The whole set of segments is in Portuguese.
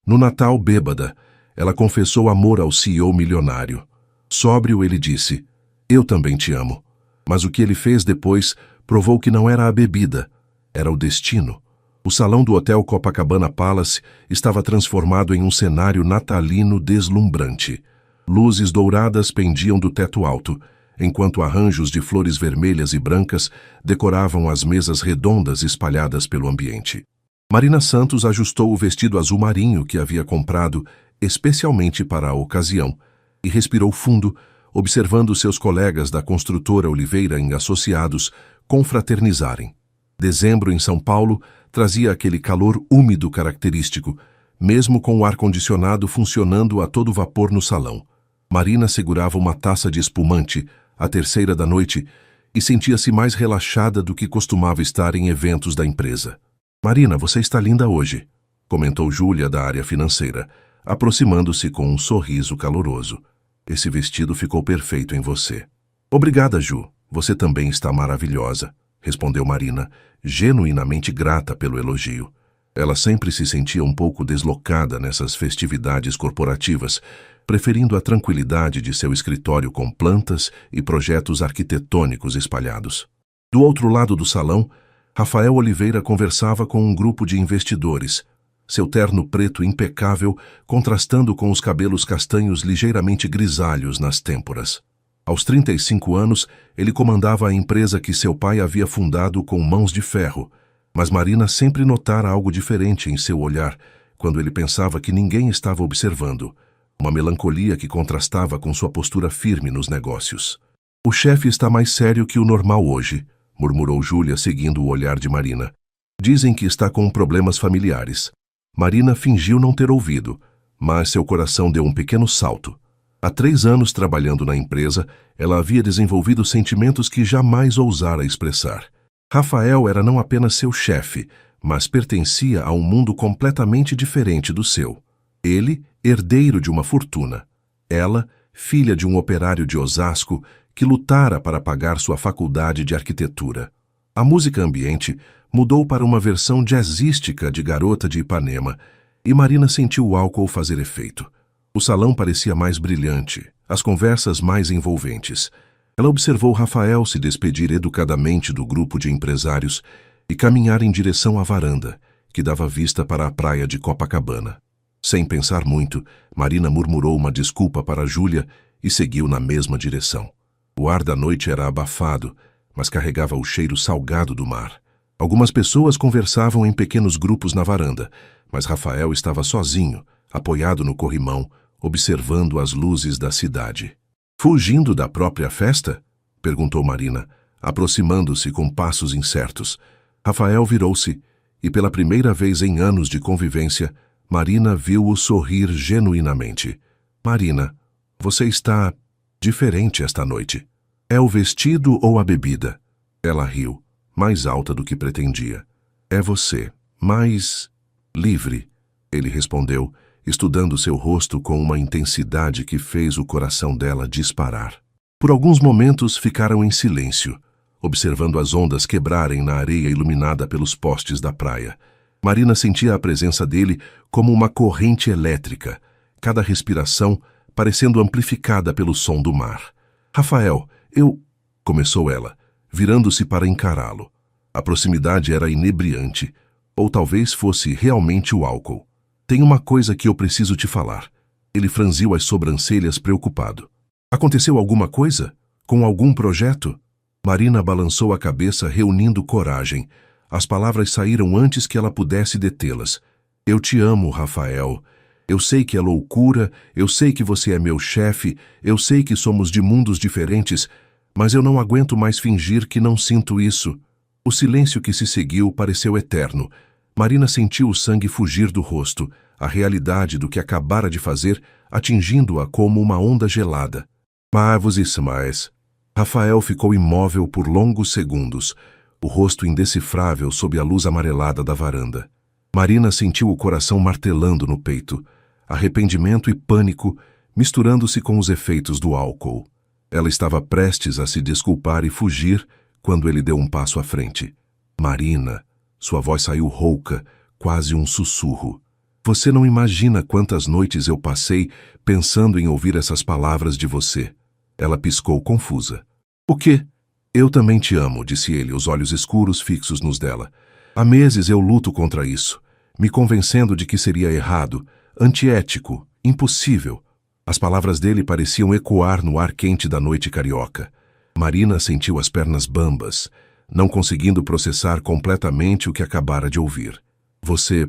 No Natal, bêbada, ela confessou amor ao CEO milionário. Sóbrio, ele disse: "Eu também te amo." Mas o que ele fez depois provou que não era a bebida, era o destino. O salão do Hotel Copacabana Palace estava transformado em um cenário natalino deslumbrante. Luzes douradas pendiam do teto alto, enquanto arranjos de flores vermelhas e brancas decoravam as mesas redondas espalhadas pelo ambiente. Marina Santos ajustou o vestido azul marinho que havia comprado especialmente para a ocasião e respirou fundo, observando seus colegas da construtora Oliveira e Associados confraternizarem. Dezembro em São Paulo trazia aquele calor úmido característico, mesmo com o ar-condicionado funcionando a todo vapor no salão. Marina segurava uma taça de espumante, a terceira da noite, e sentia-se mais relaxada do que costumava estar em eventos da empresa. "Marina, você está linda hoje", comentou Júlia da área financeira, aproximando-se com um sorriso caloroso. "Esse vestido ficou perfeito em você." "Obrigada, Ju. Você também está maravilhosa", respondeu Marina, genuinamente grata pelo elogio. Ela sempre se sentia um pouco deslocada nessas festividades corporativas, preferindo a tranquilidade de seu escritório com plantas e projetos arquitetônicos espalhados. Do outro lado do salão, Rafael Oliveira conversava com um grupo de investidores, seu terno preto impecável contrastando com os cabelos castanhos ligeiramente grisalhos nas têmporas. Aos 35 anos, ele comandava a empresa que seu pai havia fundado com mãos de ferro, mas Marina sempre notara algo diferente em seu olhar quando ele pensava que ninguém estava observando, uma melancolia que contrastava com sua postura firme nos negócios. "O chefe está mais sério que o normal hoje", murmurou Júlia seguindo o olhar de Marina. "Dizem que está com problemas familiares." Marina fingiu não ter ouvido, mas seu coração deu um pequeno salto. Há 3 anos trabalhando na empresa, ela havia desenvolvido sentimentos que jamais ousara expressar. Rafael era não apenas seu chefe, mas pertencia a um mundo completamente diferente do seu. Ele, herdeiro de uma fortuna. Ela, filha de um operário de Osasco que lutara para pagar sua faculdade de arquitetura. A música ambiente mudou para uma versão jazzística de Garota de Ipanema, e Marina sentiu o álcool fazer efeito. O salão parecia mais brilhante, as conversas mais envolventes. Ela observou Rafael se despedir educadamente do grupo de empresários e caminhar em direção à varanda, que dava vista para a praia de Copacabana. Sem pensar muito, Marina murmurou uma desculpa para Júlia e seguiu na mesma direção. O ar da noite era abafado, mas carregava o cheiro salgado do mar. Algumas pessoas conversavam em pequenos grupos na varanda, mas Rafael estava sozinho, apoiado no corrimão, observando as luzes da cidade. "Fugindo da própria festa?" perguntou Marina, aproximando-se com passos incertos. Rafael virou-se, e pela primeira vez em anos de convivência, Marina viu-o sorrir genuinamente. "Marina, você está diferente esta noite. É o vestido ou a bebida?" Ela riu, mais alta do que pretendia. "É você, mais livre", ele respondeu, estudando seu rosto com uma intensidade que fez o coração dela disparar. Por alguns momentos ficaram em silêncio, observando as ondas quebrarem na areia iluminada pelos postes da praia. Marina sentia a presença dele como uma corrente elétrica, cada respiração parecendo amplificada pelo som do mar. "Rafael, começou ela, virando-se para encará-lo. A proximidade era inebriante, ou talvez fosse realmente o álcool. "Tem uma coisa que eu preciso te falar." Ele franziu as sobrancelhas preocupado. "Aconteceu alguma coisa? Com algum projeto?" Marina balançou a cabeça, reunindo coragem. As palavras saíram antes que ela pudesse detê-las. "Eu te amo, Rafael. Eu sei que é loucura, eu sei que você é meu chefe, eu sei que somos de mundos diferentes, mas eu não aguento mais fingir que não sinto isso." O silêncio que se seguiu pareceu eterno. Marina sentiu o sangue fugir do rosto, a realidade do que acabara de fazer atingindo-a como uma onda gelada. "Mas..." Rafael ficou imóvel por longos segundos, o rosto indecifrável sob a luz amarelada da varanda. Marina sentiu o coração martelando no peito, arrependimento e pânico misturando-se com os efeitos do álcool. Ela estava prestes a se desculpar e fugir quando ele deu um passo à frente. "Marina..." Sua voz saiu rouca, quase um sussurro. Você não imagina quantas noites eu passei pensando em ouvir essas palavras de você. Ela piscou confusa. O quê? Eu também te amo, disse ele, os olhos escuros fixos nos dela. Há meses eu luto contra isso, me convencendo de que seria errado, antiético, impossível. As palavras dele pareciam ecoar no ar quente da noite carioca. Marina sentiu as pernas bambas, não conseguindo processar completamente o que acabara de ouvir. Você...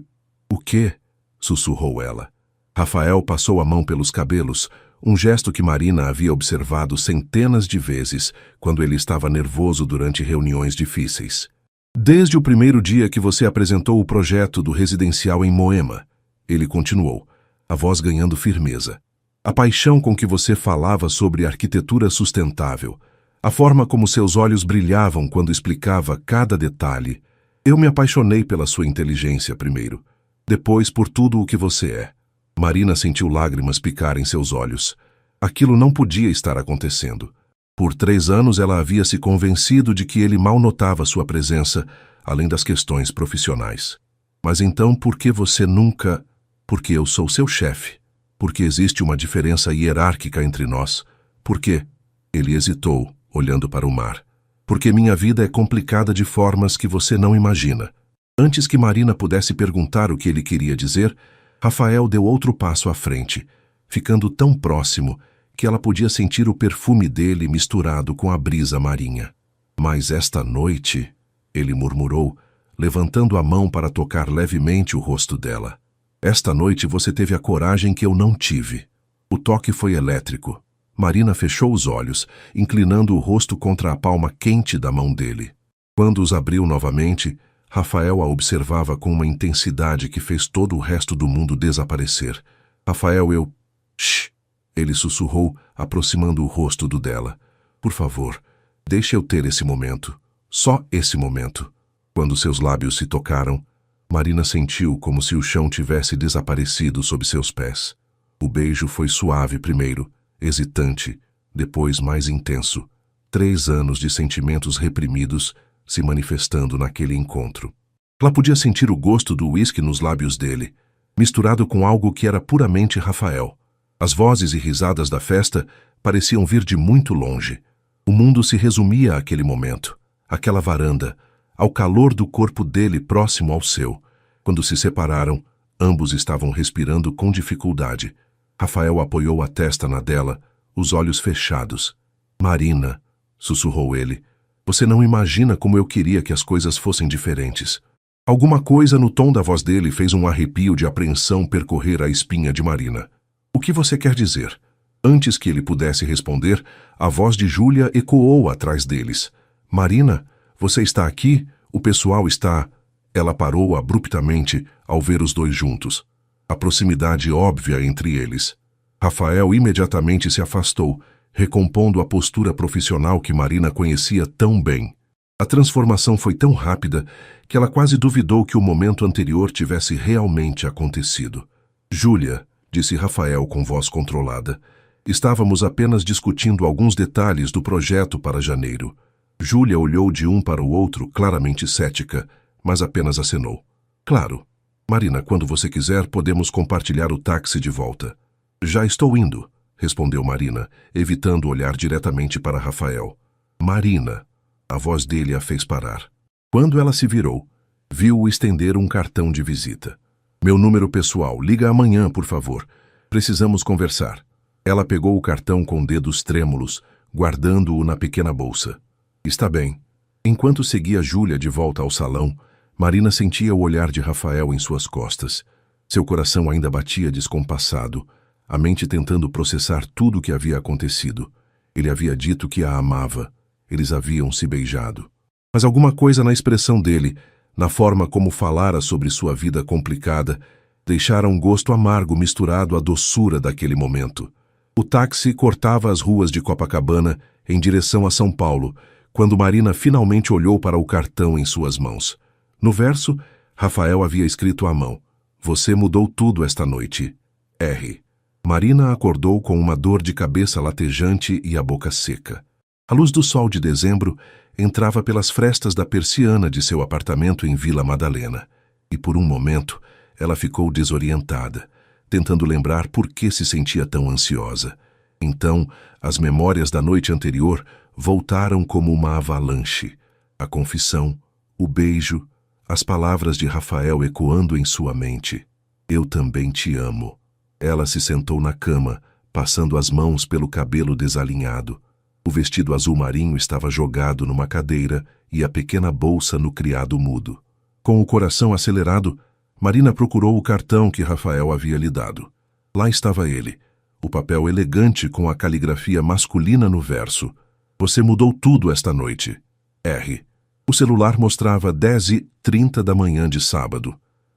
o quê? Sussurrou ela. Rafael passou a mão pelos cabelos, um gesto que Marina havia observado centenas de vezes quando ele estava nervoso durante reuniões difíceis. Desde o primeiro dia que você apresentou o projeto do residencial em Moema, ele continuou, a voz ganhando firmeza. A paixão com que você falava sobre arquitetura sustentável, a forma como seus olhos brilhavam quando explicava cada detalhe. Eu me apaixonei pela sua inteligência primeiro, depois por tudo o que você é. Marina sentiu lágrimas picar em seus olhos. Aquilo não podia estar acontecendo. Por 3 anos ela havia se convencido de que ele mal notava sua presença, além das questões profissionais. Mas então por que você nunca... Porque eu sou seu chefe. Porque existe uma diferença hierárquica entre nós. Porque... Ele hesitou, olhando para o mar. Porque minha vida é complicada de formas que você não imagina. Antes que Marina pudesse perguntar o que ele queria dizer, Rafael deu outro passo à frente, ficando tão próximo que ela podia sentir o perfume dele misturado com a brisa marinha. Mas esta noite, ele murmurou, levantando a mão para tocar levemente o rosto dela. Esta noite você teve a coragem que eu não tive. O toque foi elétrico. Marina fechou os olhos, inclinando o rosto contra a palma quente da mão dele. Quando os abriu novamente, Rafael a observava com uma intensidade que fez todo o resto do mundo desaparecer. Rafael, eu... Shh! Ele sussurrou, aproximando o rosto do dela. Por favor, deixe eu ter esse momento. Só esse momento. Quando seus lábios se tocaram, Marina sentiu como se o chão tivesse desaparecido sob seus pés. O beijo foi suave primeiro, hesitante, depois mais intenso. 3 anos de sentimentos reprimidos se manifestando naquele encontro. Ela podia sentir o gosto do uísque nos lábios dele, misturado com algo que era puramente Rafael. As vozes e risadas da festa pareciam vir de muito longe. O mundo se resumia àquele momento, àquela varanda, ao calor do corpo dele próximo ao seu. Quando se separaram, ambos estavam respirando com dificuldade. Rafael apoiou a testa na dela, os olhos fechados. Marina, sussurrou ele, você não imagina como eu queria que as coisas fossem diferentes. Alguma coisa no tom da voz dele fez um arrepio de apreensão percorrer a espinha de Marina. O que você quer dizer? Antes que ele pudesse responder, a voz de Júlia ecoou atrás deles. Marina, você está aqui? O pessoal está... Ela parou abruptamente ao ver os dois juntos. A proximidade óbvia entre eles. Rafael imediatamente se afastou, recompondo a postura profissional que Marina conhecia tão bem. A transformação foi tão rápida que ela quase duvidou que o momento anterior tivesse realmente acontecido. Júlia, disse Rafael com voz controlada, estávamos apenas discutindo alguns detalhes do projeto para janeiro. Júlia olhou de um para o outro, claramente cética, mas apenas acenou. Claro. Marina, quando você quiser, podemos compartilhar o táxi de volta. Já estou indo, respondeu Marina, evitando olhar diretamente para Rafael. Marina. A voz dele a fez parar. Quando ela se virou, viu-o estender um cartão de visita. Meu número pessoal, liga amanhã, por favor. Precisamos conversar. Ela pegou o cartão com dedos trêmulos, guardando-o na pequena bolsa. Está bem. Enquanto seguia Júlia de volta ao salão, Marina sentia o olhar de Rafael em suas costas. Seu coração ainda batia descompassado, a mente tentando processar tudo o que havia acontecido. Ele havia dito que a amava. Eles haviam se beijado. Mas alguma coisa na expressão dele, na forma como falara sobre sua vida complicada, deixara um gosto amargo misturado à doçura daquele momento. O táxi cortava as ruas de Copacabana em direção a São Paulo, quando Marina finalmente olhou para o cartão em suas mãos. No verso, Rafael havia escrito à mão: Você mudou tudo esta noite. R. Marina acordou com uma dor de cabeça latejante e a boca seca. A luz do sol de dezembro entrava pelas frestas da persiana de seu apartamento em Vila Madalena, e por um momento ela ficou desorientada, tentando lembrar por que se sentia tão ansiosa. Então, as memórias da noite anterior voltaram como uma avalanche. A confissão, o beijo, as palavras de Rafael ecoando em sua mente. Eu também te amo. Ela se sentou na cama, passando as mãos pelo cabelo desalinhado. O vestido azul marinho estava jogado numa cadeira e a pequena bolsa no criado mudo. Com o coração acelerado, Marina procurou o cartão que Rafael havia lhe dado. Lá estava ele, o papel elegante com a caligrafia masculina no verso. Você mudou tudo esta noite. R. O celular mostrava 10h30 da manhã de sábado.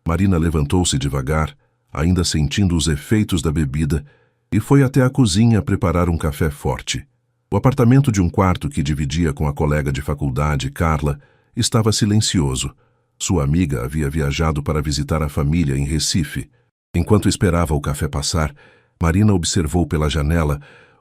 Marina levantou-se devagar, ainda sentindo os efeitos da bebida, e foi até a cozinha preparar um café forte. O apartamento de um quarto que dividia com a colega de faculdade, Carla, estava silencioso. Sua amiga havia viajado para visitar a família em Recife. Enquanto esperava o café passar, Marina observou pela janela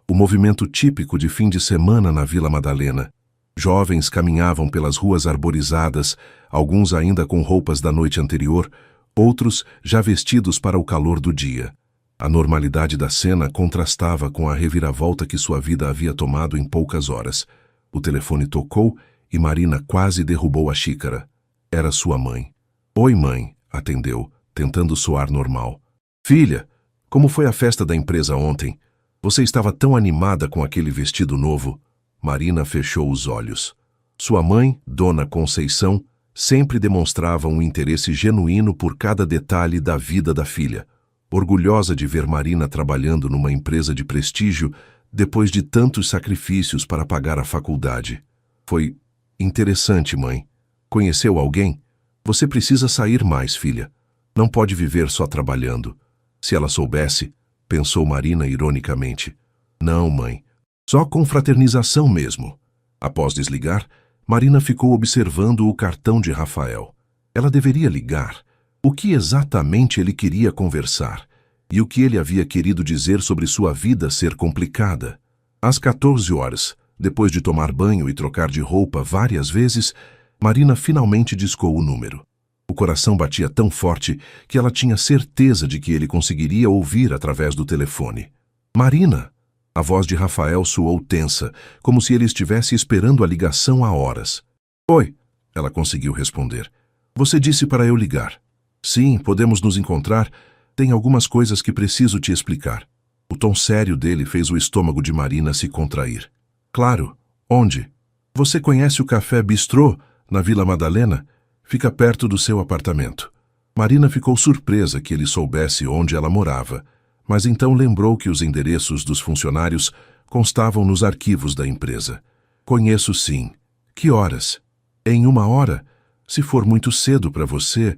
o movimento típico de fim de semana na Vila Madalena. Jovens caminhavam pelas ruas arborizadas, alguns ainda com roupas da noite anterior, outros já vestidos para o calor do dia. A normalidade da cena contrastava com a reviravolta que sua vida havia tomado em poucas horas. O telefone tocou e Marina quase derrubou a xícara. Era sua mãe. Oi, mãe, atendeu, tentando soar normal. Filha, como foi a festa da empresa ontem? Você estava tão animada com aquele vestido novo. Marina fechou os olhos. Sua mãe, Dona Conceição, sempre demonstrava um interesse genuíno por cada detalhe da vida da filha, orgulhosa de ver Marina trabalhando numa empresa de prestígio depois de tantos sacrifícios para pagar a faculdade. Foi interessante, mãe. Conheceu alguém? Você precisa sair mais, filha. Não pode viver só trabalhando. Se ela soubesse, pensou Marina ironicamente. Não, mãe. Só confraternização mesmo. Após desligar, Marina ficou observando o cartão de Rafael. Ela deveria ligar. O que exatamente ele queria conversar? E o que ele havia querido dizer sobre sua vida ser complicada? Às 14 horas, depois de tomar banho e trocar de roupa várias vezes, Marina finalmente discou o número. O coração batia tão forte que ela tinha certeza de que ele conseguiria ouvir através do telefone. Marina! A voz de Rafael soou tensa, como se ele estivesse esperando a ligação há horas. Oi, ela conseguiu responder. Você disse para eu ligar. Sim, podemos nos encontrar. Tem algumas coisas que preciso te explicar. O tom sério dele fez o estômago de Marina se contrair. Claro. Onde? Você conhece o Café Bistrô, na Vila Madalena? Fica perto do seu apartamento. Marina ficou surpresa que ele soubesse onde ela morava, mas então lembrou que os endereços dos funcionários constavam nos arquivos da empresa. Conheço sim. Que horas? Em 1 hora? Se for muito cedo para você...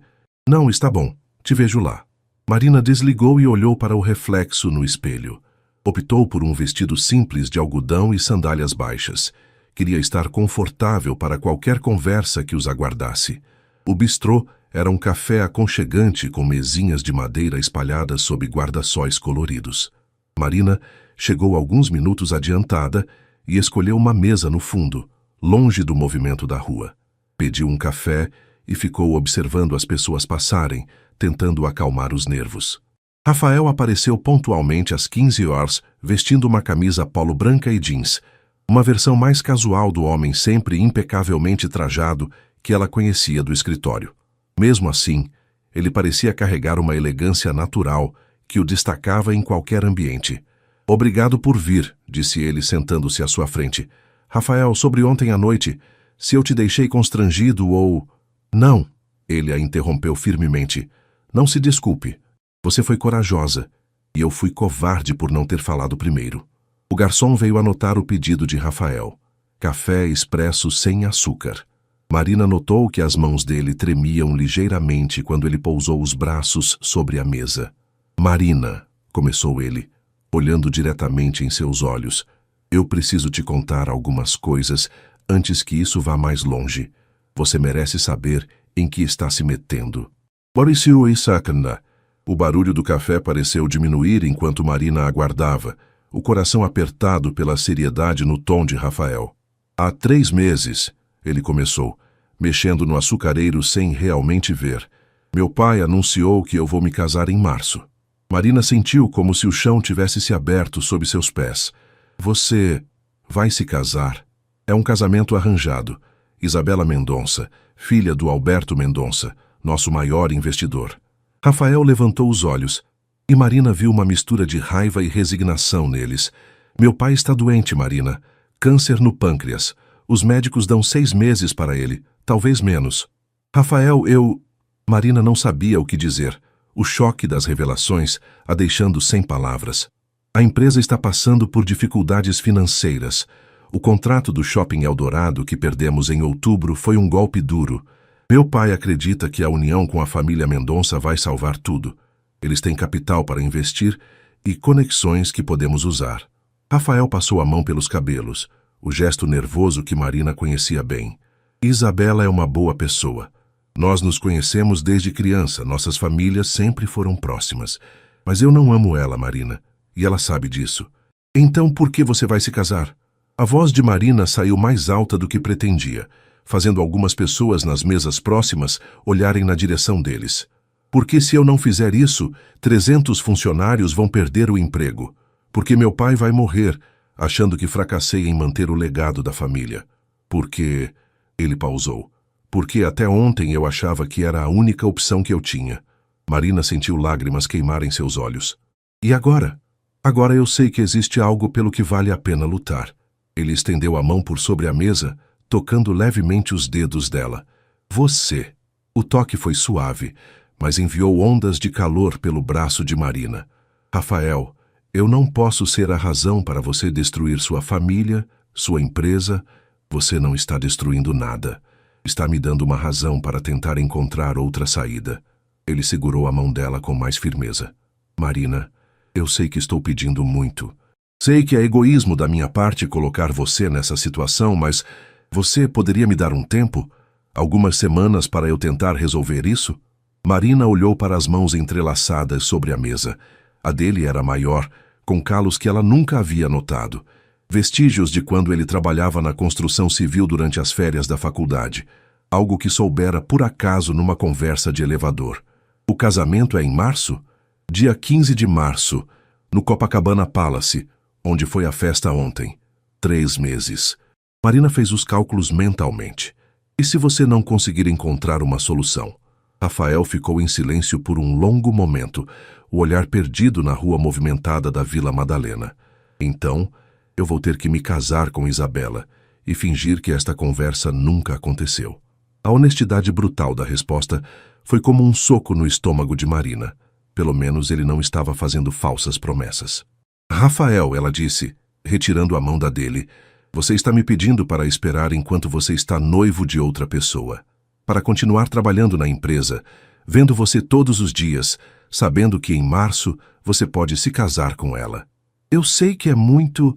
Não, está bom. Te vejo lá. Marina desligou e olhou para o reflexo no espelho. Optou por um vestido simples de algodão e sandálias baixas. Queria estar confortável para qualquer conversa que os aguardasse. O bistrô era um café aconchegante com mesinhas de madeira espalhadas sob guarda-sóis coloridos. Marina chegou alguns minutos adiantada e escolheu uma mesa no fundo, longe do movimento da rua. Pediu um café e ficou observando as pessoas passarem, tentando acalmar os nervos. Rafael apareceu pontualmente às 15 horas, vestindo uma camisa polo branca e jeans, uma versão mais casual do homem sempre impecavelmente trajado que ela conhecia do escritório. Mesmo assim, ele parecia carregar uma elegância natural que o destacava em qualquer ambiente. Obrigado por vir, disse ele sentando-se à sua frente. Rafael, sobre ontem à noite, se eu te deixei constrangido ou... Não, ele a interrompeu firmemente. Não se desculpe. Você foi corajosa, e eu fui covarde por não ter falado primeiro. O garçom veio anotar o pedido de Rafael. Café expresso sem açúcar. Marina notou que as mãos dele tremiam ligeiramente quando ele pousou os braços sobre a mesa. Marina, começou ele, olhando diretamente em seus olhos, eu preciso te contar algumas coisas antes que isso vá mais longe. Você merece saber em que está se metendo. Borisiu e Sakana. O barulho do café pareceu diminuir enquanto Marina aguardava, o coração apertado pela seriedade no tom de Rafael. Há 3 meses, ele começou, mexendo no açucareiro sem realmente ver. Meu pai anunciou que eu vou me casar em março. Marina sentiu como se o chão tivesse se aberto sob seus pés. Você vai se casar? É um casamento arranjado. Isabela Mendonça, filha do Alberto Mendonça, nosso maior investidor. Rafael levantou os olhos e Marina viu uma mistura de raiva e resignação neles. Meu pai está doente, Marina. Câncer no pâncreas. Os médicos dão 6 meses para ele, talvez menos. Rafael, Marina não sabia o que dizer. O choque das revelações a deixando sem palavras. A empresa está passando por dificuldades financeiras. O contrato do Shopping Eldorado que perdemos em outubro foi um golpe duro. Meu pai acredita que a união com a família Mendonça vai salvar tudo. Eles têm capital para investir e conexões que podemos usar. Rafael passou a mão pelos cabelos, o gesto nervoso que Marina conhecia bem. Isabela é uma boa pessoa. Nós nos conhecemos desde criança, nossas famílias sempre foram próximas. Mas eu não amo ela, Marina, e ela sabe disso. Então por que você vai se casar? A voz de Marina saiu mais alta do que pretendia, fazendo algumas pessoas nas mesas próximas olharem na direção deles. Porque se eu não fizer isso, 300 funcionários vão perder o emprego. Porque meu pai vai morrer, achando que fracassei em manter o legado da família. Porque... Ele pausou. Porque até ontem eu achava que era a única opção que eu tinha. Marina sentiu lágrimas queimarem seus olhos. E agora? Agora eu sei que existe algo pelo que vale a pena lutar. Ele estendeu a mão por sobre a mesa, tocando levemente os dedos dela. Você. O toque foi suave, mas enviou ondas de calor pelo braço de Marina. Rafael, eu não posso ser a razão para você destruir sua família, sua empresa. Você não está destruindo nada. Está me dando uma razão para tentar encontrar outra saída. Ele segurou a mão dela com mais firmeza. Marina, eu sei que estou pedindo muito. Sei que é egoísmo da minha parte colocar você nessa situação, mas você poderia me dar um tempo? Algumas semanas para eu tentar resolver isso? Marina olhou para as mãos entrelaçadas sobre a mesa. A dele era maior, com calos que ela nunca havia notado. Vestígios de quando ele trabalhava na construção civil durante as férias da faculdade. Algo que soubera por acaso numa conversa de elevador. O casamento é em março? Dia 15 de março, no Copacabana Palace, onde foi a festa ontem. 3 meses. Marina fez os cálculos mentalmente. E se você não conseguir encontrar uma solução? Rafael ficou em silêncio por um longo momento, o olhar perdido na rua movimentada da Vila Madalena. Então, eu vou ter que me casar com Isabela e fingir que esta conversa nunca aconteceu. A honestidade brutal da resposta foi como um soco no estômago de Marina. Pelo menos ele não estava fazendo falsas promessas. Rafael, ela disse, retirando a mão da dele, você está me pedindo para esperar enquanto você está noivo de outra pessoa. Para continuar trabalhando na empresa, vendo você todos os dias, sabendo que em março você pode se casar com ela. Eu sei que é muito...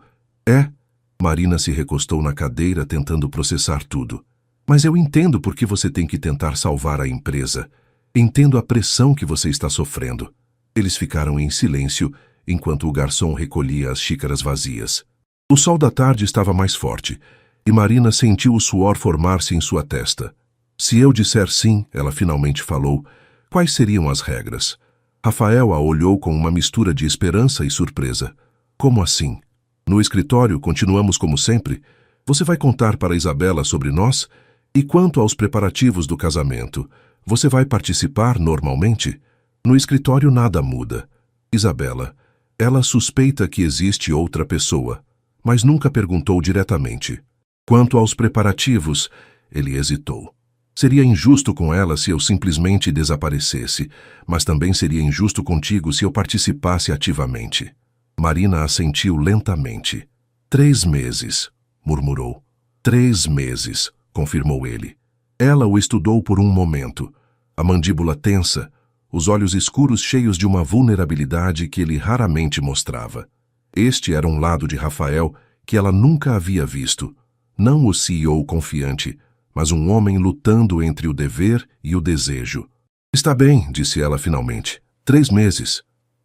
Marina se recostou na cadeira tentando processar tudo. Mas eu entendo por que você tem que tentar salvar a empresa. Entendo a pressão que você está sofrendo. Eles ficaram em silêncio enquanto o garçom recolhia as xícaras vazias. O sol da tarde estava mais forte e Marina sentiu o suor formar-se em sua testa. Se eu disser sim, ela finalmente falou, quais seriam as regras? Rafael a olhou com uma mistura de esperança e surpresa. Como assim? No escritório, continuamos como sempre? Você vai contar para Isabela sobre nós? E quanto aos preparativos do casamento, você vai participar normalmente? No escritório nada muda. Isabela, ela suspeita que existe outra pessoa, mas nunca perguntou diretamente. Quanto aos preparativos, ele hesitou. Seria injusto com ela se eu simplesmente desaparecesse, mas também seria injusto contigo se eu participasse ativamente. Marina assentiu lentamente. 3 meses, murmurou. 3 meses, confirmou ele. Ela o estudou por um momento, a mandíbula tensa, os olhos escuros cheios de uma vulnerabilidade que ele raramente mostrava. Este era um lado de Rafael que ela nunca havia visto. Não o CEO confiante, mas um homem lutando entre o dever e o desejo. Está bem, disse ela finalmente. 3 meses.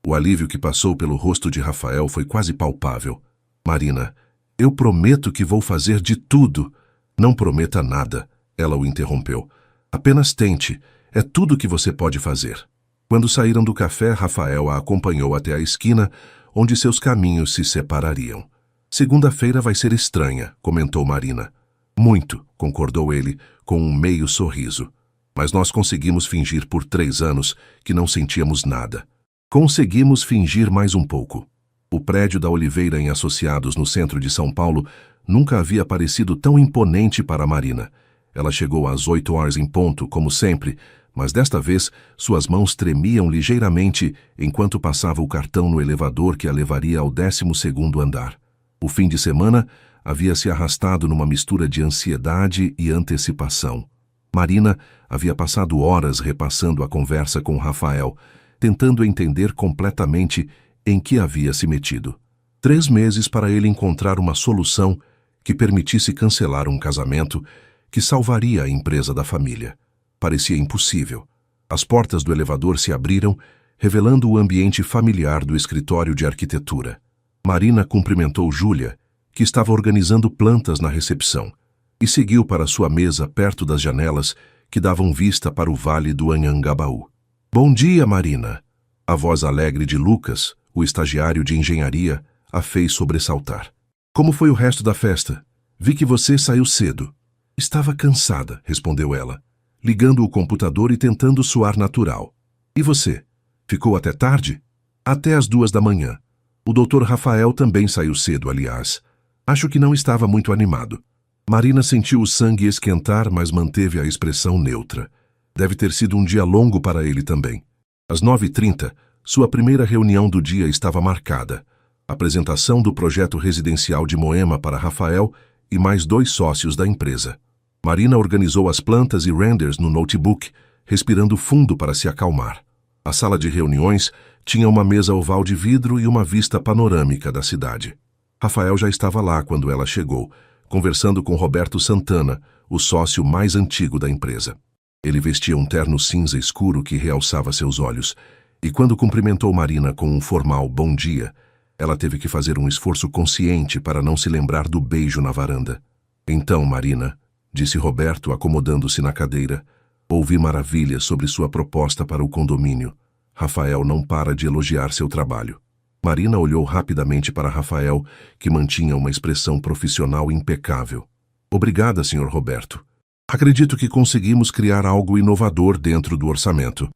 O alívio que passou pelo rosto de Rafael foi quase palpável. Marina, eu prometo que vou fazer de tudo. Não prometa nada, ela o interrompeu. Apenas tente. É tudo o que você pode fazer. Quando saíram do café, Rafael a acompanhou até a esquina, onde seus caminhos se separariam. Segunda-feira vai ser estranha, comentou Marina. Muito, concordou ele, com um meio sorriso. Mas nós conseguimos fingir por 3 anos que não sentíamos nada. Conseguimos fingir mais um pouco. O prédio da Oliveira em Associados, no centro de São Paulo, nunca havia parecido tão imponente para Marina. Ela chegou às 8 horas em ponto, como sempre, mas desta vez suas mãos tremiam ligeiramente enquanto passava o cartão no elevador que a levaria ao 12º andar. O fim de semana havia se arrastado numa mistura de ansiedade e antecipação. Marina havia passado horas repassando a conversa com Rafael, tentando entender completamente em que havia se metido. 3 meses para ele encontrar uma solução que permitisse cancelar um casamento que salvaria a empresa da família. Parecia impossível. As portas do elevador se abriram, revelando o ambiente familiar do escritório de arquitetura. Marina cumprimentou Júlia, que estava organizando plantas na recepção, e seguiu para sua mesa perto das janelas que davam vista para o vale do Anhangabaú. Bom dia, Marina! A voz alegre de Lucas, o estagiário de engenharia, a fez sobressaltar. Como foi o resto da festa? Vi que você saiu cedo. Estava cansada, respondeu ela, ligando o computador e tentando soar natural. E você? Ficou até tarde? Até às 2 da manhã. O Dr. Rafael também saiu cedo, aliás. Acho que não estava muito animado. Marina sentiu o sangue esquentar, mas manteve a expressão neutra. Deve ter sido um dia longo para ele também. Às 9h30, sua primeira reunião do dia estava marcada. Apresentação do projeto residencial de Moema para Rafael e mais 2 sócios da empresa. Marina organizou as plantas e renders no notebook, respirando fundo para se acalmar. A sala de reuniões tinha uma mesa oval de vidro e uma vista panorâmica da cidade. Rafael já estava lá quando ela chegou, conversando com Roberto Santana, o sócio mais antigo da empresa. Ele vestia um terno cinza escuro que realçava seus olhos, e quando cumprimentou Marina com um formal bom dia, ela teve que fazer um esforço consciente para não se lembrar do beijo na varanda. Então, Marina, disse Roberto, acomodando-se na cadeira, ouvi maravilhas sobre sua proposta para o condomínio. Rafael não para de elogiar seu trabalho. Marina olhou rapidamente para Rafael, que mantinha uma expressão profissional impecável. Obrigada, Sr. Roberto. Acredito que conseguimos criar algo inovador dentro do orçamento.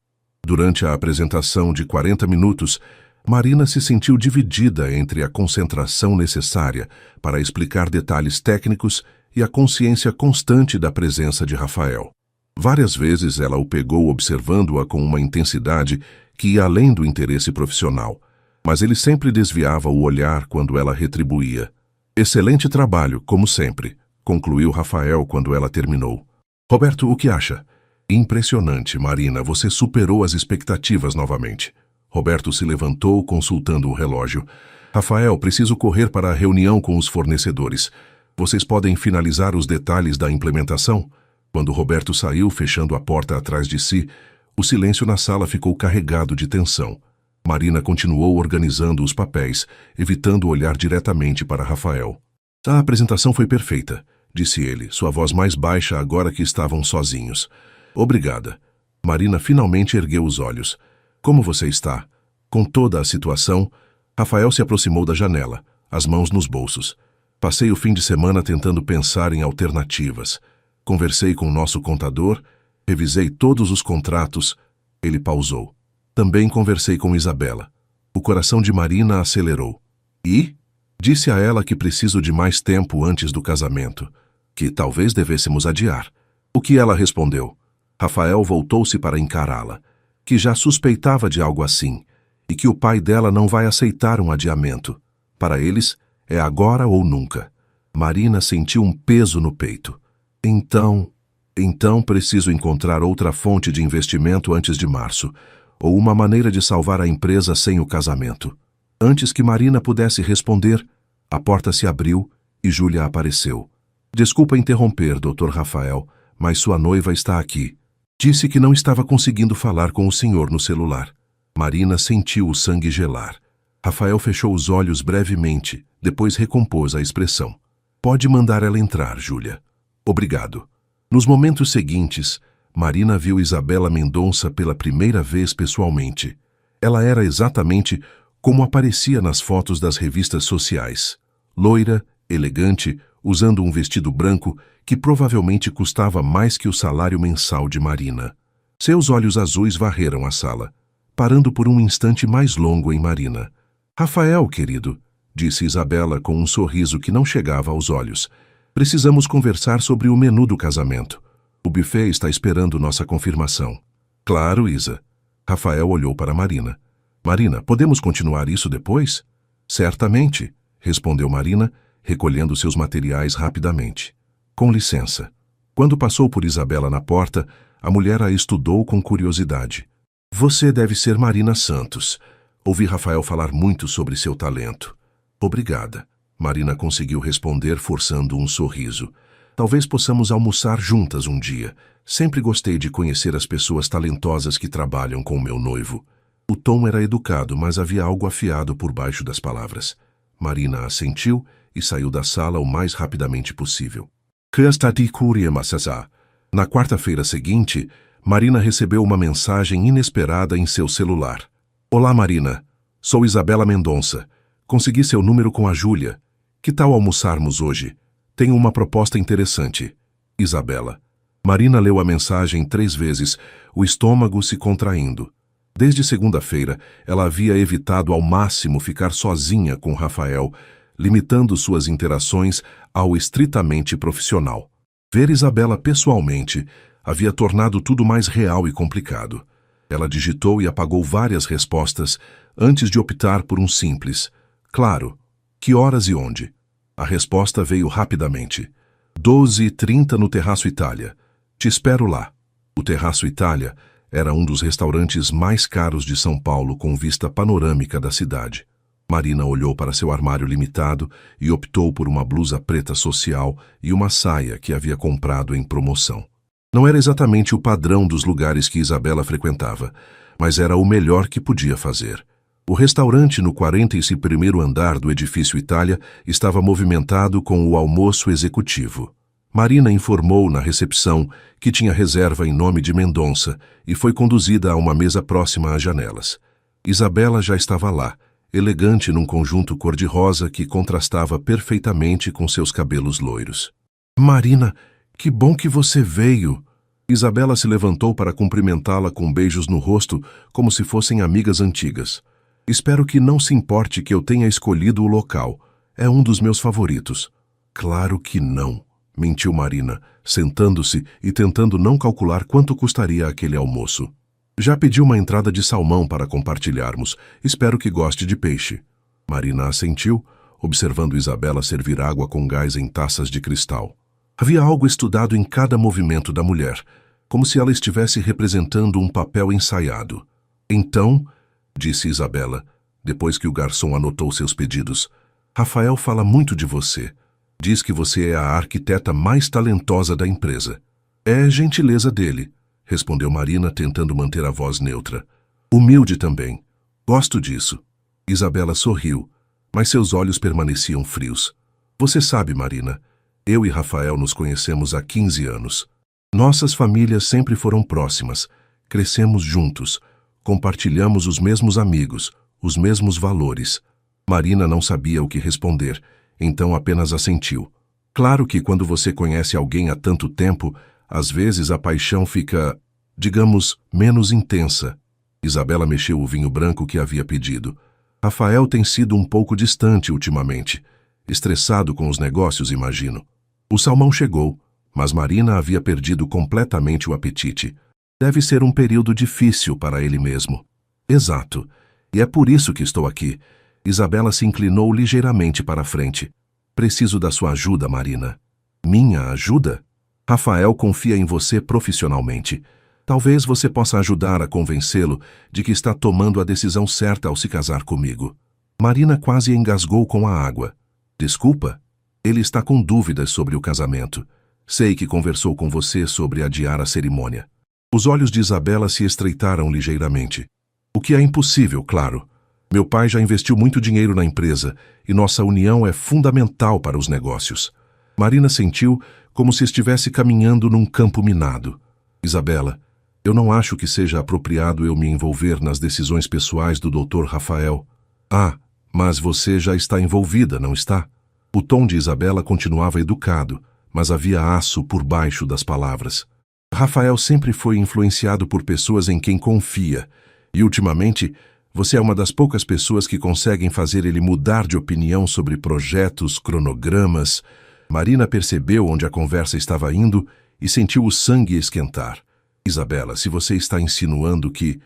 Durante a apresentação de 40 minutos, Marina se sentiu dividida entre a concentração necessária para explicar detalhes técnicos e a consciência constante da presença de Rafael. Várias vezes ela o pegou observando-a com uma intensidade que ia além do interesse profissional, mas ele sempre desviava o olhar quando ela retribuía. Excelente trabalho, como sempre, concluiu Rafael quando ela terminou. Roberto, o que acha? Impressionante, Marina, você superou as expectativas novamente. Roberto se levantou, consultando o relógio. Rafael, preciso correr para a reunião com os fornecedores. Vocês podem finalizar os detalhes da implementação? Quando Roberto saiu, fechando a porta atrás de si, o silêncio na sala ficou carregado de tensão. Marina continuou organizando os papéis, evitando olhar diretamente para Rafael. A apresentação foi perfeita, disse ele, sua voz mais baixa agora que estavam sozinhos. Obrigada. Marina finalmente ergueu os olhos. Como você está? Com toda a situação, Rafael se aproximou da janela, as mãos nos bolsos. Passei o fim de semana tentando pensar em alternativas. Conversei com o nosso contador, revisei todos os contratos. Ele pausou. Também conversei com Isabela. O coração de Marina acelerou. E? Disse a ela que preciso de mais tempo antes do casamento, que talvez devêssemos adiar. O que ela respondeu? Rafael voltou-se para encará-la, que já suspeitava de algo assim, e que o pai dela não vai aceitar um adiamento. Para eles, é agora ou nunca. Marina sentiu um peso no peito. Então preciso encontrar outra fonte de investimento antes de março, ou uma maneira de salvar a empresa sem o casamento. Antes que Marina pudesse responder, a porta se abriu e Júlia apareceu. Desculpa interromper, Dr. Rafael, mas sua noiva está aqui. Disse que não estava conseguindo falar com o senhor no celular. Marina sentiu o sangue gelar. Rafael fechou os olhos brevemente, depois recompôs a expressão. Pode mandar ela entrar, Júlia. Obrigado. Nos momentos seguintes, Marina viu Isabela Mendonça pela primeira vez pessoalmente. Ela era exatamente como aparecia nas fotos das revistas sociais. Loira, elegante, usando um vestido branco que provavelmente custava mais que o salário mensal de Marina. Seus olhos azuis varreram a sala, parando por um instante mais longo em Marina. Rafael, querido, disse Isabela com um sorriso que não chegava aos olhos. Precisamos conversar sobre o menu do casamento. O buffet está esperando nossa confirmação. Claro, Isa. Rafael olhou para Marina. Marina, podemos continuar isso depois? Certamente, respondeu Marina, recolhendo seus materiais rapidamente. Com licença. Quando passou por Isabela na porta, a mulher a estudou com curiosidade. Você deve ser Marina Santos. Ouvi Rafael falar muito sobre seu talento. Obrigada. Marina conseguiu responder forçando um sorriso. Talvez possamos almoçar juntas um dia. Sempre gostei de conhecer as pessoas talentosas que trabalham com meu noivo. O tom era educado, mas havia algo afiado por baixo das palavras. Marina assentiu e saiu da sala o mais rapidamente possível. Na quarta-feira seguinte, Marina recebeu uma mensagem inesperada em seu celular. Olá, Marina. Sou Isabela Mendonça. Consegui seu número com a Júlia. Que tal almoçarmos hoje? Tenho uma proposta interessante. Isabela. Marina leu a mensagem 3 vezes, o estômago se contraindo. Desde segunda-feira, ela havia evitado ao máximo ficar sozinha com Rafael, limitando suas interações ao estritamente profissional. Ver Isabela pessoalmente havia tornado tudo mais real e complicado. Ela digitou e apagou várias respostas antes de optar por um simples. Claro. Que horas e onde? A resposta veio rapidamente. 12h30 no Terraço Itália. Te espero lá. O Terraço Itália era um dos restaurantes mais caros de São Paulo com vista panorâmica da cidade. Marina olhou para seu armário limitado e optou por uma blusa preta social e uma saia que havia comprado em promoção. Não era exatamente o padrão dos lugares que Isabela frequentava, mas era o melhor que podia fazer. O restaurante no 41º andar do edifício Itália estava movimentado com o almoço executivo. Marina informou na recepção que tinha reserva em nome de Mendonça e foi conduzida a uma mesa próxima às janelas. Isabela já estava lá, elegante num conjunto cor-de-rosa que contrastava perfeitamente com seus cabelos loiros. Marina, que bom que você veio! Isabela se levantou para cumprimentá-la com beijos no rosto, como se fossem amigas antigas. Espero que não se importe que eu tenha escolhido o local. É um dos meus favoritos. Claro que não, mentiu Marina, sentando-se e tentando não calcular quanto custaria aquele almoço. Já pedi uma entrada de salmão para compartilharmos. Espero que goste de peixe. Marina assentiu, observando Isabela servir água com gás em taças de cristal. Havia algo estudado em cada movimento da mulher, como se ela estivesse representando um papel ensaiado. Então, disse Isabela, depois que o garçom anotou seus pedidos, Rafael fala muito de você. Diz que você é a arquiteta mais talentosa da empresa. É gentileza dele, respondeu Marina, tentando manter a voz neutra. Humilde também. Gosto disso. Isabela sorriu, mas seus olhos permaneciam frios. Você sabe, Marina, eu e Rafael nos conhecemos há 15 anos. Nossas famílias sempre foram próximas. Crescemos juntos. Compartilhamos os mesmos amigos, os mesmos valores. Marina não sabia o que responder, então apenas assentiu. Claro que quando você conhece alguém há tanto tempo, às vezes a paixão fica, digamos, menos intensa. Isabela mexeu o vinho branco que havia pedido. Rafael tem sido um pouco distante ultimamente. Estressado com os negócios, imagino. O salmão chegou, mas Marina havia perdido completamente o apetite. Deve ser um período difícil para ele mesmo. Exato. E é por isso que estou aqui. Isabela se inclinou ligeiramente para a frente. Preciso da sua ajuda, Marina. Minha ajuda? Rafael confia em você profissionalmente. Talvez você possa ajudar a convencê-lo de que está tomando a decisão certa ao se casar comigo. Marina quase engasgou com a água. Desculpa? Ele está com dúvidas sobre o casamento. Sei que conversou com você sobre adiar a cerimônia. Os olhos de Isabela se estreitaram ligeiramente. O que é impossível, claro. Meu pai já investiu muito dinheiro na empresa e nossa união é fundamental para os negócios. Marina sentiu como se estivesse caminhando num campo minado. Isabela, eu não acho que seja apropriado eu me envolver nas decisões pessoais do Dr. Rafael. Ah, mas você já está envolvida, não está? O tom de Isabela continuava educado, mas havia aço por baixo das palavras. Rafael sempre foi influenciado por pessoas em quem confia, e ultimamente você é uma das poucas pessoas que conseguem fazer ele mudar de opinião sobre projetos, cronogramas. Marina percebeu onde a conversa estava indo e sentiu o sangue esquentar. Isabela, se você está insinuando que...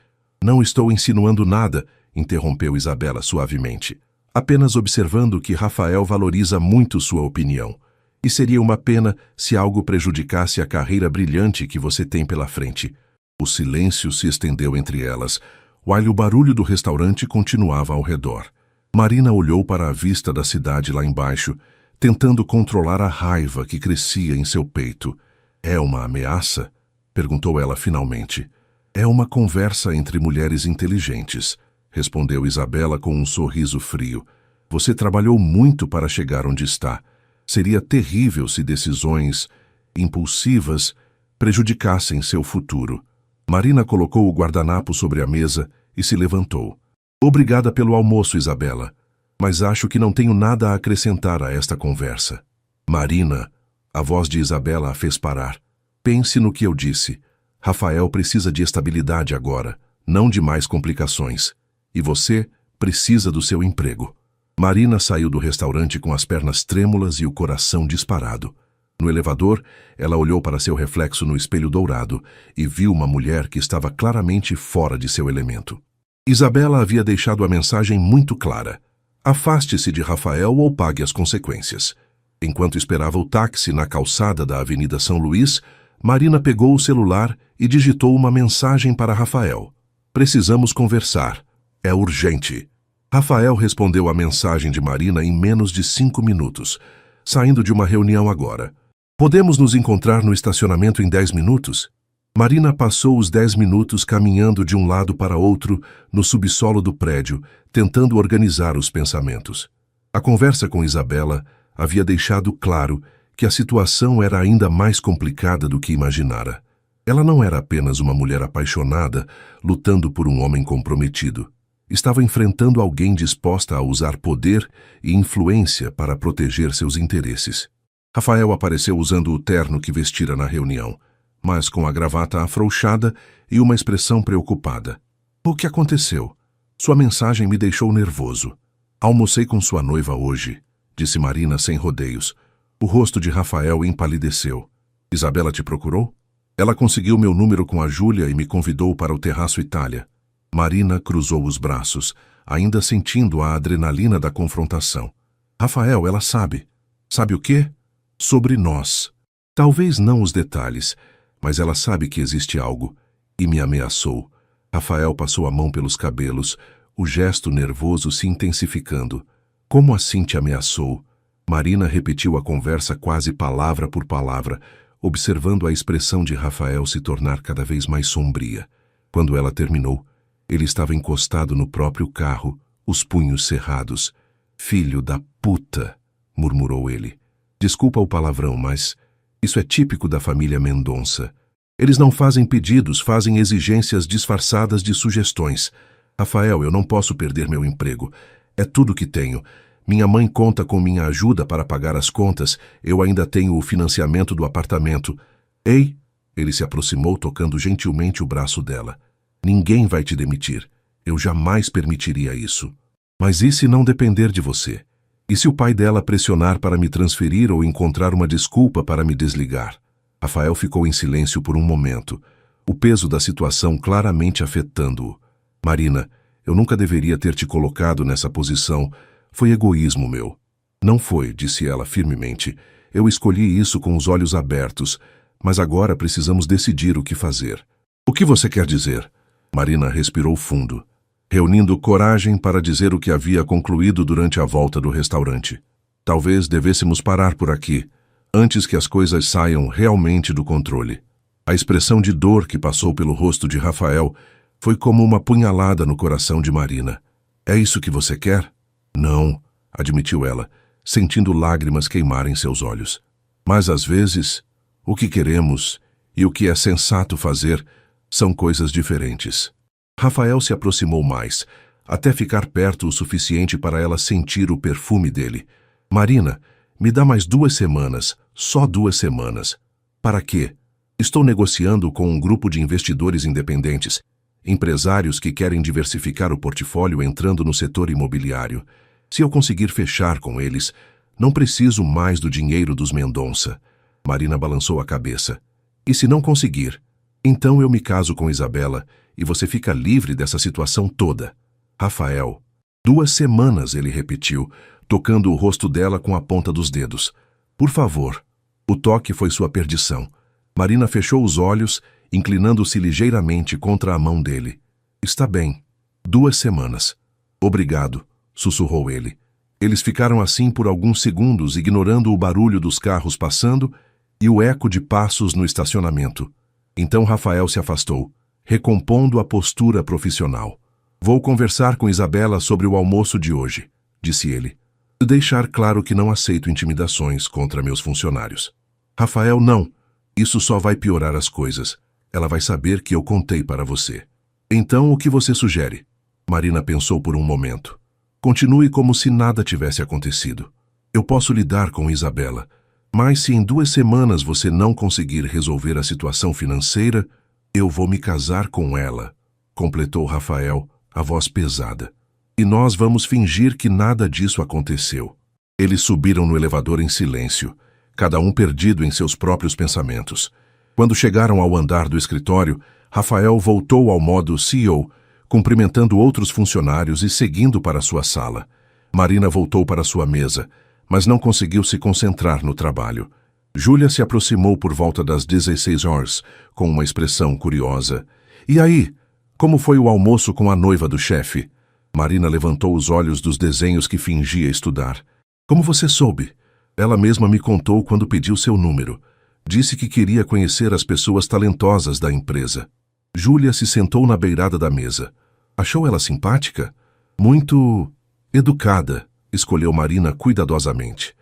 Não estou insinuando nada, interrompeu Isabela suavemente. Apenas observando que Rafael valoriza muito sua opinião. E seria uma pena se algo prejudicasse a carreira brilhante que você tem pela frente. O silêncio se estendeu entre elas, while o barulho do restaurante continuava ao redor. Marina olhou para a vista da cidade lá embaixo, tentando controlar a raiva que crescia em seu peito. É uma ameaça? Perguntou ela finalmente. É uma conversa entre mulheres inteligentes, respondeu Isabela com um sorriso frio. Você trabalhou muito para chegar onde está. Seria terrível se decisões impulsivas prejudicassem seu futuro. Marina colocou o guardanapo sobre a mesa e se levantou. Obrigada pelo almoço, Isabela, mas acho que não tenho nada a acrescentar a esta conversa. Marina, a voz de Isabela a fez parar. Pense no que eu disse. Rafael precisa de estabilidade agora, não de mais complicações. E você precisa do seu emprego. Marina saiu do restaurante com as pernas trêmulas e o coração disparado. No elevador, ela olhou para seu reflexo no espelho dourado e viu uma mulher que estava claramente fora de seu elemento. Isabela havia deixado a mensagem muito clara. Afaste-se de Rafael ou pague as consequências. Enquanto esperava o táxi na calçada da Avenida São Luís, Marina pegou o celular e digitou uma mensagem para Rafael. Precisamos conversar. É urgente. Rafael respondeu à mensagem de Marina em menos de 5 minutos. Saindo de uma reunião agora. Podemos nos encontrar no estacionamento em 10 minutos? Marina passou os 10 minutos caminhando de um lado para outro no subsolo do prédio, tentando organizar os pensamentos. A conversa com Isabela havia deixado claro que a situação era ainda mais complicada do que imaginara. Ela não era apenas uma mulher apaixonada, lutando por um homem comprometido. Estava enfrentando alguém disposta a usar poder e influência para proteger seus interesses. Rafael apareceu usando o terno que vestira na reunião, mas com a gravata afrouxada e uma expressão preocupada. O que aconteceu? Sua mensagem me deixou nervoso. Almocei com sua noiva hoje, disse Marina sem rodeios. O rosto de Rafael empalideceu. Isabela te procurou? Ela conseguiu meu número com a Júlia e me convidou para o Terraço Itália. Marina cruzou os braços, ainda sentindo a adrenalina da confrontação. Rafael, ela sabe. Sabe o quê? Sobre nós. Talvez não os detalhes, mas ela sabe que existe algo. E me ameaçou. Rafael passou a mão pelos cabelos, o gesto nervoso se intensificando. Como assim te ameaçou? Marina repetiu a conversa quase palavra por palavra, observando a expressão de Rafael se tornar cada vez mais sombria. Quando ela terminou, ele estava encostado no próprio carro, os punhos cerrados. Filho da puta, murmurou ele. Desculpa o palavrão, mas isso é típico da família Mendonça. Eles não fazem pedidos, fazem exigências disfarçadas de sugestões. Rafael, eu não posso perder meu emprego. É tudo que tenho. Minha mãe conta com minha ajuda para pagar as contas. Eu ainda tenho o financiamento do apartamento. Ei! Ele se aproximou tocando gentilmente o braço dela. Ninguém vai te demitir. Eu jamais permitiria isso. Mas e se não depender de você? E se o pai dela pressionar para me transferir ou encontrar uma desculpa para me desligar? Rafael ficou em silêncio por um momento, o peso da situação claramente afetando-o. Marina, eu nunca deveria ter te colocado nessa posição. Foi egoísmo meu. Não foi, disse ela firmemente. Eu escolhi isso com os olhos abertos, mas agora precisamos decidir o que fazer. O que você quer dizer? Marina respirou fundo, reunindo coragem para dizer o que havia concluído durante a volta do restaurante. Talvez devêssemos parar por aqui, antes que as coisas saiam realmente do controle. A expressão de dor que passou pelo rosto de Rafael foi como uma punhalada no coração de Marina. É isso que você quer? Não, admitiu ela, sentindo lágrimas queimarem seus olhos. Mas às vezes, o que queremos, E o que é sensato fazer são coisas diferentes. Rafael se aproximou mais, até ficar perto o suficiente para ela sentir o perfume dele. Marina, me dá mais 2 semanas, só 2 semanas. Para quê? Estou negociando com um grupo de investidores independentes, empresários que querem diversificar o portfólio entrando no setor imobiliário. Se eu conseguir fechar com eles, não preciso mais do dinheiro dos Mendonça. Marina balançou a cabeça. E se não conseguir? Então eu me caso com Isabela e você fica livre dessa situação toda. Rafael. 2 semanas, ele repetiu, tocando o rosto dela com a ponta dos dedos. Por favor. O toque foi sua perdição. Marina fechou os olhos, inclinando-se ligeiramente contra a mão dele. Está bem. 2 semanas. Obrigado, sussurrou ele. Eles ficaram assim por alguns segundos, ignorando o barulho dos carros passando e o eco de passos no estacionamento. Então Rafael se afastou, recompondo a postura profissional. Vou conversar com Isabela sobre o almoço de hoje, disse ele. Deixar claro que não aceito intimidações contra meus funcionários. Rafael, não. Isso só vai piorar as coisas. Ela vai saber que eu contei para você. Então, o que você sugere? Marina pensou por um momento. Continue como se nada tivesse acontecido. Eu posso lidar com Isabela, mas se em 2 semanas você não conseguir resolver a situação financeira, eu vou me casar com ela, completou Rafael, a voz pesada. E nós vamos fingir que nada disso aconteceu. Eles subiram no elevador em silêncio, cada um perdido em seus próprios pensamentos. Quando chegaram ao andar do escritório, Rafael voltou ao modo CEO, cumprimentando outros funcionários e seguindo para sua sala. Marina voltou para sua mesa, mas não conseguiu se concentrar no trabalho. Júlia se aproximou por volta das 16 horas, com uma expressão curiosa. E aí? Como foi o almoço com a noiva do chefe? Marina levantou os olhos dos desenhos que fingia estudar. Como você soube? Ela mesma me contou quando pediu seu número. Disse que queria conhecer as pessoas talentosas da empresa. Júlia se sentou na beirada da mesa. Achou ela simpática? Muito educada, escolheu Marina cuidadosamente.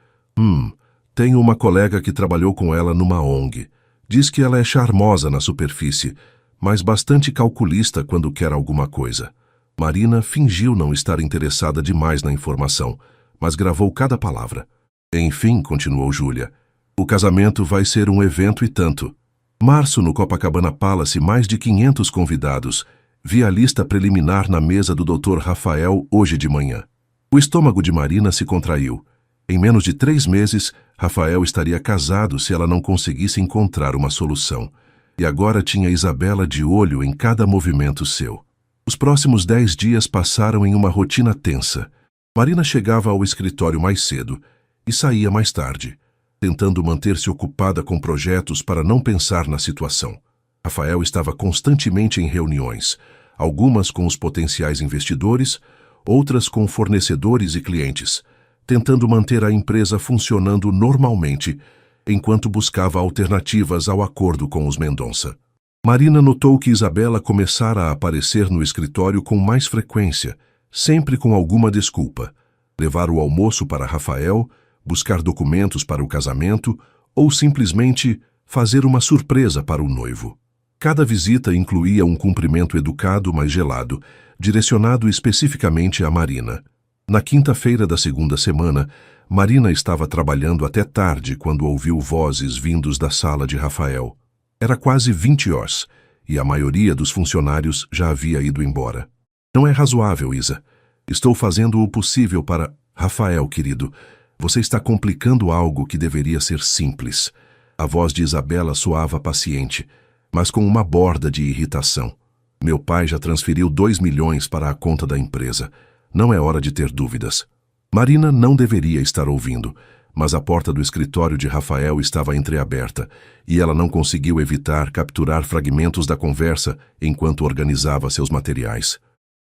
Tenho uma colega que trabalhou com ela numa ONG. Diz que ela é charmosa na superfície, mas bastante calculista quando quer alguma coisa. Marina fingiu não estar interessada demais na informação, mas gravou cada palavra. Enfim, continuou Júlia, o casamento vai ser um evento e tanto. Março no Copacabana Palace, mais de 500 convidados. Vi a lista preliminar na mesa do Dr. Rafael hoje de manhã. O estômago de Marina se contraiu. Em menos de 3 meses, Rafael estaria casado se ela não conseguisse encontrar uma solução. E agora tinha Isabela de olho em cada movimento seu. Os próximos 10 dias passaram em uma rotina tensa. Marina chegava ao escritório mais cedo e saía mais tarde, tentando manter-se ocupada com projetos para não pensar na situação. Rafael estava constantemente em reuniões, algumas com os potenciais investidores, outras com fornecedores e clientes, tentando manter a empresa funcionando normalmente, enquanto buscava alternativas ao acordo com os Mendonça. Marina notou que Isabela começara a aparecer no escritório com mais frequência, sempre com alguma desculpa. Levar o almoço para Rafael, buscar documentos para o casamento ou simplesmente fazer uma surpresa para o noivo. Cada visita incluía um cumprimento educado, mas gelado, direcionado especificamente a Marina. Na quinta-feira da segunda semana, Marina estava trabalhando até tarde quando ouviu vozes vindos da sala de Rafael. Era quase 20 horas, e a maioria dos funcionários já havia ido embora. Não é razoável, Isa. Estou fazendo o possível para... Rafael, querido, você está complicando algo que deveria ser simples. A voz de Isabela soava paciente, mas com uma borda de irritação. Meu pai já transferiu 2 milhões para a conta da empresa. Não é hora de ter dúvidas. Marina não deveria estar ouvindo, mas a porta do escritório de Rafael estava entreaberta e ela não conseguiu evitar capturar fragmentos da conversa enquanto organizava seus materiais.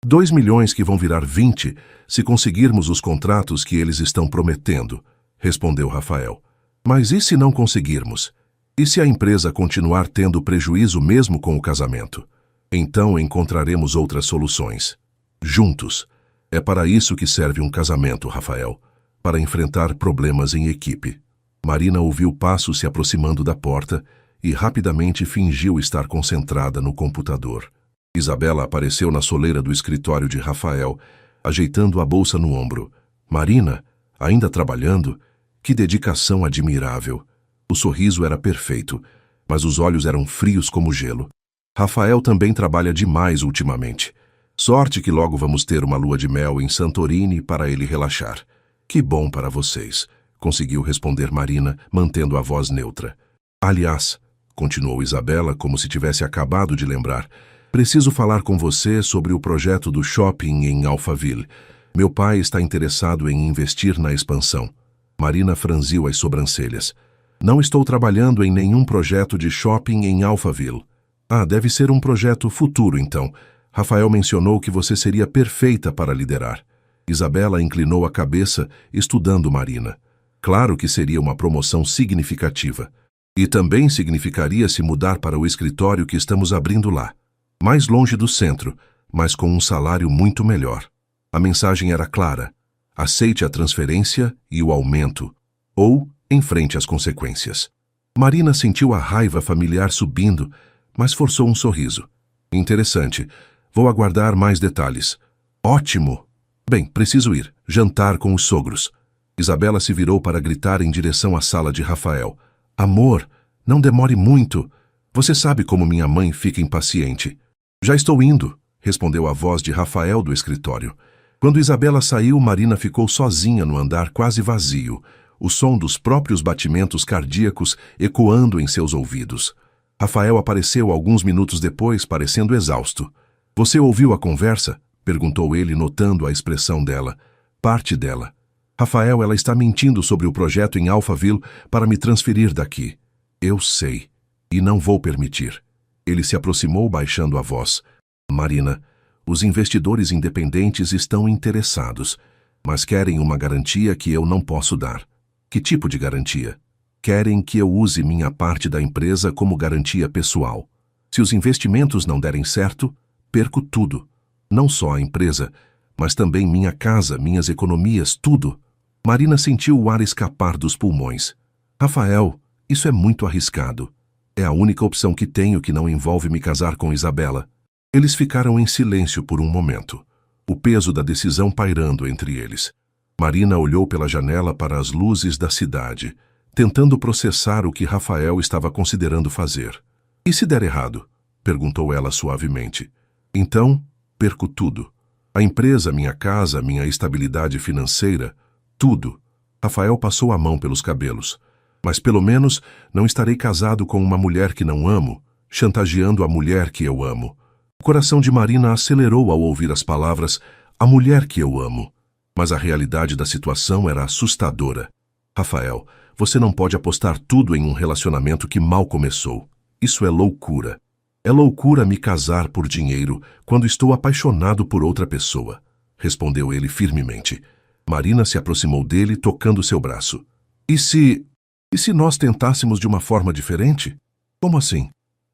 2 milhões que vão virar 20 se conseguirmos os contratos que eles estão prometendo, respondeu Rafael. Mas e se não conseguirmos? E se a empresa continuar tendo prejuízo mesmo com o casamento? Então encontraremos outras soluções. Juntos. É para isso que serve um casamento, Rafael. Para enfrentar problemas em equipe. Marina ouviu passos se aproximando da porta e rapidamente fingiu estar concentrada no computador. Isabela apareceu na soleira do escritório de Rafael, ajeitando a bolsa no ombro. Marina, ainda trabalhando? Que dedicação admirável! O sorriso era perfeito, mas os olhos eram frios como gelo. Rafael também trabalha demais ultimamente. Sorte que logo vamos ter uma lua de mel em Santorini para ele relaxar. Que bom para vocês, conseguiu responder Marina, mantendo a voz neutra. Aliás, continuou Isabela como se tivesse acabado de lembrar, preciso falar com você sobre o projeto do shopping em Alphaville. Meu pai está interessado em investir na expansão. Marina franziu as sobrancelhas. Não estou trabalhando em nenhum projeto de shopping em Alphaville. Ah, deve ser um projeto futuro, então. Rafael mencionou que você seria perfeita para liderar. Isabela inclinou a cabeça, estudando Marina. Claro que seria uma promoção significativa. E também significaria se mudar para o escritório que estamos abrindo lá. Mais longe do centro, mas com um salário muito melhor. A mensagem era clara. Aceite a transferência e o aumento. Ou enfrente as consequências. Marina sentiu a raiva familiar subindo, mas forçou um sorriso. Interessante. Vou aguardar mais detalhes. Ótimo! Bem, preciso ir. Jantar com os sogros. Isabela se virou para gritar em direção à sala de Rafael. Amor, não demore muito. Você sabe como minha mãe fica impaciente. Já estou indo, respondeu a voz de Rafael do escritório. Quando Isabela saiu, Marina ficou sozinha no andar quase vazio, o som dos próprios batimentos cardíacos ecoando em seus ouvidos. Rafael apareceu alguns minutos depois, parecendo exausto. Você ouviu a conversa? Perguntou ele, notando a expressão dela. Parte dela. Rafael, ela está mentindo sobre o projeto em Alphaville para me transferir daqui. Eu sei. E não vou permitir. Ele se aproximou, baixando a voz. Marina, os investidores independentes estão interessados, mas querem uma garantia que eu não posso dar. Que tipo de garantia? Querem que eu use minha parte da empresa como garantia pessoal. Se os investimentos não derem certo, perco tudo. Não só a empresa, mas também minha casa, minhas economias, tudo. Marina sentiu o ar escapar dos pulmões. Rafael, isso é muito arriscado. É a única opção que tenho que não envolve me casar com Isabela. Eles ficaram em silêncio por um momento, o peso da decisão pairando entre eles. Marina olhou pela janela para as luzes da cidade, tentando processar o que Rafael estava considerando fazer. E se der errado? Perguntou ela suavemente. Então, perco tudo. A empresa, minha casa, minha estabilidade financeira, tudo. Rafael passou a mão pelos cabelos. Mas pelo menos não estarei casado com uma mulher que não amo, chantageando a mulher que eu amo. O coração de Marina acelerou ao ouvir as palavras, a mulher que eu amo. Mas a realidade da situação era assustadora. Rafael, você não pode apostar tudo em um relacionamento que mal começou. Isso é loucura. É loucura me casar por dinheiro quando estou apaixonado por outra pessoa, respondeu ele firmemente. Marina se aproximou dele, tocando seu braço. E se nós tentássemos de uma forma diferente? Como assim?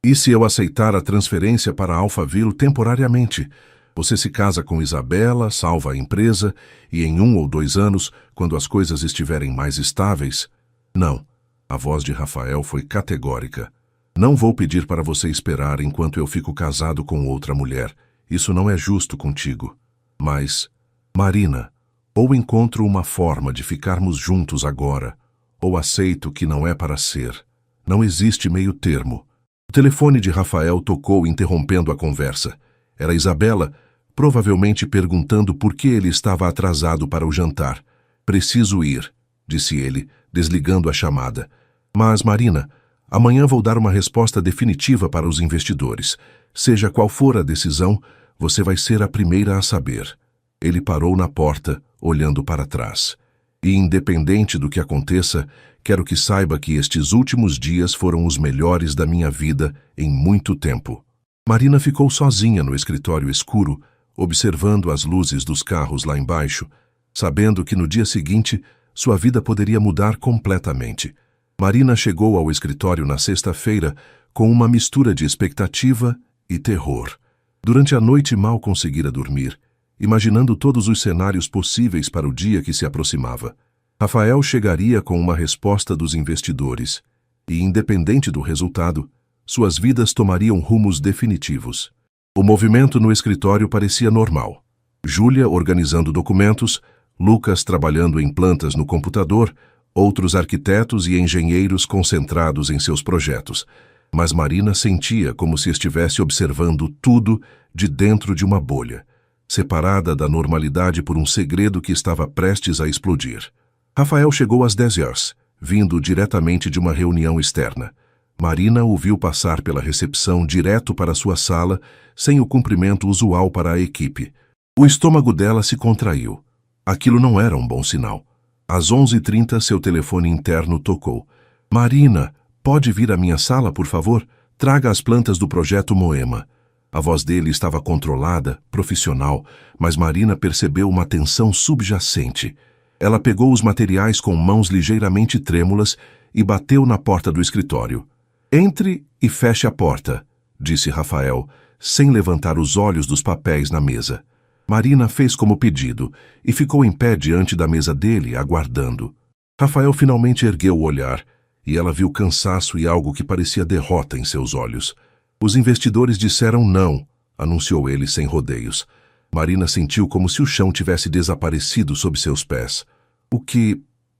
E se eu aceitar a transferência para Alphaville temporariamente? Você se casa com Isabela, salva a empresa, e em 1 ou 2 anos, quando as coisas estiverem mais estáveis... Não. A voz de Rafael foi categórica. Não vou pedir para você esperar enquanto eu fico casado com outra mulher. Isso não é justo contigo. Mas, Marina, ou encontro uma forma de ficarmos juntos agora, ou aceito que não é para ser. Não existe meio termo. O telefone de Rafael tocou, interrompendo a conversa. Era Isabela, provavelmente perguntando por que ele estava atrasado para o jantar. Preciso ir, disse ele, desligando a chamada. Mas, Marina, amanhã vou dar uma resposta definitiva para os investidores. Seja qual for a decisão, você vai ser a primeira a saber. Ele parou na porta, olhando para trás. E independente do que aconteça, quero que saiba que estes últimos dias foram os melhores da minha vida em muito tempo. Marina ficou sozinha no escritório escuro, observando as luzes dos carros lá embaixo, sabendo que no dia seguinte sua vida poderia mudar completamente. Marina chegou ao escritório na sexta-feira com uma mistura de expectativa e terror. Durante a noite mal conseguira dormir, imaginando todos os cenários possíveis para o dia que se aproximava. Rafael chegaria com uma resposta dos investidores. E, independente do resultado, suas vidas tomariam rumos definitivos. O movimento no escritório parecia normal. Júlia organizando documentos, Lucas trabalhando em plantas no computador, outros arquitetos e engenheiros concentrados em seus projetos. Mas Marina sentia como se estivesse observando tudo de dentro de uma bolha, separada da normalidade por um segredo que estava prestes a explodir. Rafael chegou às 10 horas, vindo diretamente de uma reunião externa. Marina o viu passar pela recepção direto para sua sala, sem o cumprimento usual para a equipe. O estômago dela se contraiu. Aquilo não era um bom sinal. Às 11h30, seu telefone interno tocou. Marina, pode vir à minha sala, por favor? Traga as plantas do projeto Moema. A voz dele estava controlada, profissional, mas Marina percebeu uma tensão subjacente. Ela pegou os materiais com mãos ligeiramente trêmulas e bateu na porta do escritório. Entre e feche a porta, disse Rafael, sem levantar os olhos dos papéis na mesa. Marina fez como pedido e ficou em pé diante da mesa dele, aguardando. Rafael finalmente ergueu o olhar e ela viu cansaço e algo que parecia derrota em seus olhos. Os investidores disseram não, anunciou ele sem rodeios. Marina sentiu como se o chão tivesse desaparecido sob seus pés.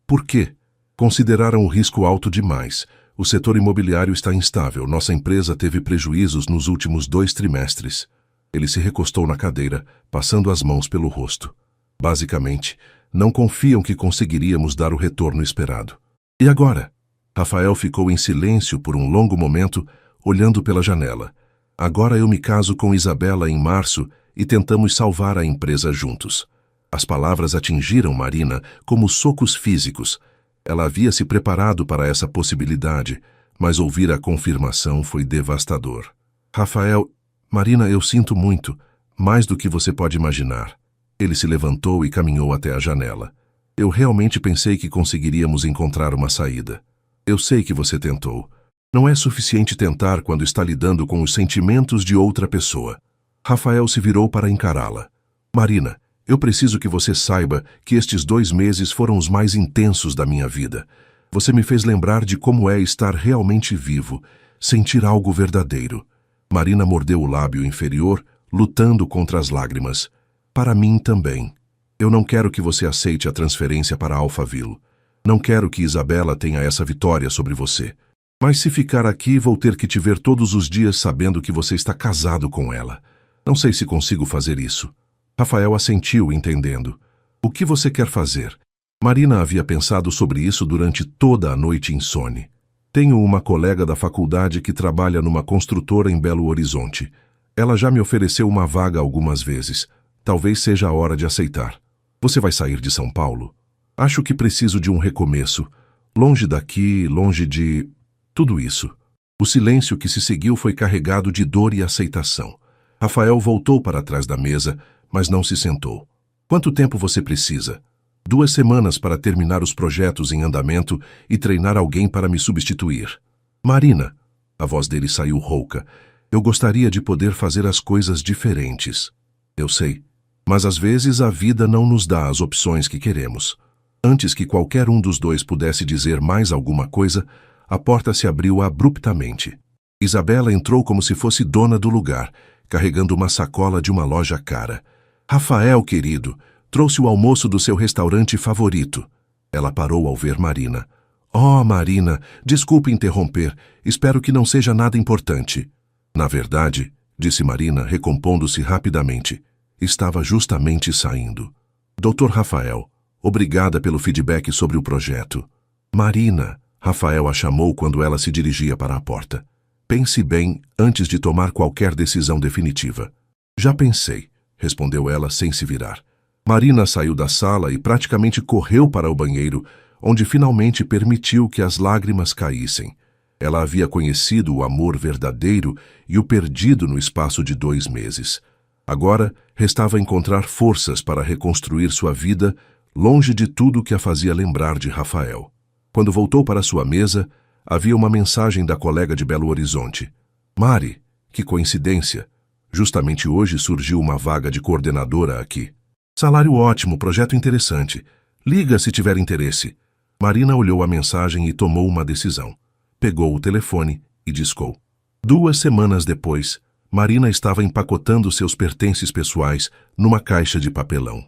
Por quê? Consideraram o risco alto demais. O setor imobiliário está instável. Nossa empresa teve prejuízos nos últimos 2 trimestres. Ele se recostou na cadeira, passando as mãos pelo rosto. Basicamente, não confiam que conseguiríamos dar o retorno esperado. E agora? Rafael ficou em silêncio por um longo momento, olhando pela janela. Agora eu me caso com Isabela em março e tentamos salvar a empresa juntos. As palavras atingiram Marina como socos físicos. Ela havia se preparado para essa possibilidade, mas ouvir a confirmação foi devastador. Rafael, Marina, eu sinto muito, mais do que você pode imaginar. Ele se levantou e caminhou até a janela. Eu realmente pensei que conseguiríamos encontrar uma saída. Eu sei que você tentou. Não é suficiente tentar quando está lidando com os sentimentos de outra pessoa. Rafael se virou para encará-la. Marina, eu preciso que você saiba que estes 2 meses foram os mais intensos da minha vida. Você me fez lembrar de como é estar realmente vivo, sentir algo verdadeiro. Marina mordeu o lábio inferior, lutando contra as lágrimas. Para mim também. Eu não quero que você aceite a transferência para Alphaville. Não quero que Isabela tenha essa vitória sobre você. Mas se ficar aqui, vou ter que te ver todos os dias sabendo que você está casado com ela. Não sei se consigo fazer isso. Rafael assentiu, entendendo. O que você quer fazer? Marina havia pensado sobre isso durante toda a noite insone. Tenho uma colega da faculdade que trabalha numa construtora em Belo Horizonte. Ela já me ofereceu uma vaga algumas vezes. Talvez seja a hora de aceitar. Você vai sair de São Paulo? Acho que preciso de um recomeço. Longe daqui, longe de... tudo isso. O silêncio que se seguiu foi carregado de dor e aceitação. Rafael voltou para trás da mesa, mas não se sentou. Quanto tempo você precisa? 2 semanas para terminar os projetos em andamento e treinar alguém para me substituir. Marina, a voz dele saiu rouca, eu gostaria de poder fazer as coisas diferentes. Eu sei, mas às vezes a vida não nos dá as opções que queremos. Antes que qualquer um dos dois pudesse dizer mais alguma coisa, a porta se abriu abruptamente. Isabela entrou como se fosse dona do lugar, carregando uma sacola de uma loja cara. Rafael, querido, trouxe o almoço do seu restaurante favorito. Ela parou ao ver Marina. Oh, Marina, desculpe interromper. Espero que não seja nada importante. Na verdade, disse Marina, recompondo-se rapidamente, estava justamente saindo. Dr. Rafael, obrigada pelo feedback sobre o projeto. Marina, Rafael a chamou quando ela se dirigia para a porta. Pense bem antes de tomar qualquer decisão definitiva. Já pensei, respondeu ela sem se virar. Marina saiu da sala e praticamente correu para o banheiro, onde finalmente permitiu que as lágrimas caíssem. Ela havia conhecido o amor verdadeiro e o perdido no espaço de 2 meses. Agora, restava encontrar forças para reconstruir sua vida, longe de tudo que a fazia lembrar de Rafael. Quando voltou para sua mesa, havia uma mensagem da colega de Belo Horizonte. Mari, que coincidência! Justamente hoje surgiu uma vaga de coordenadora aqui. Salário ótimo, projeto interessante. Liga se tiver interesse. Marina olhou a mensagem e tomou uma decisão. pegou o telefone e discou. 2 semanas depois, Marina estava empacotando seus pertences pessoais numa caixa de papelão.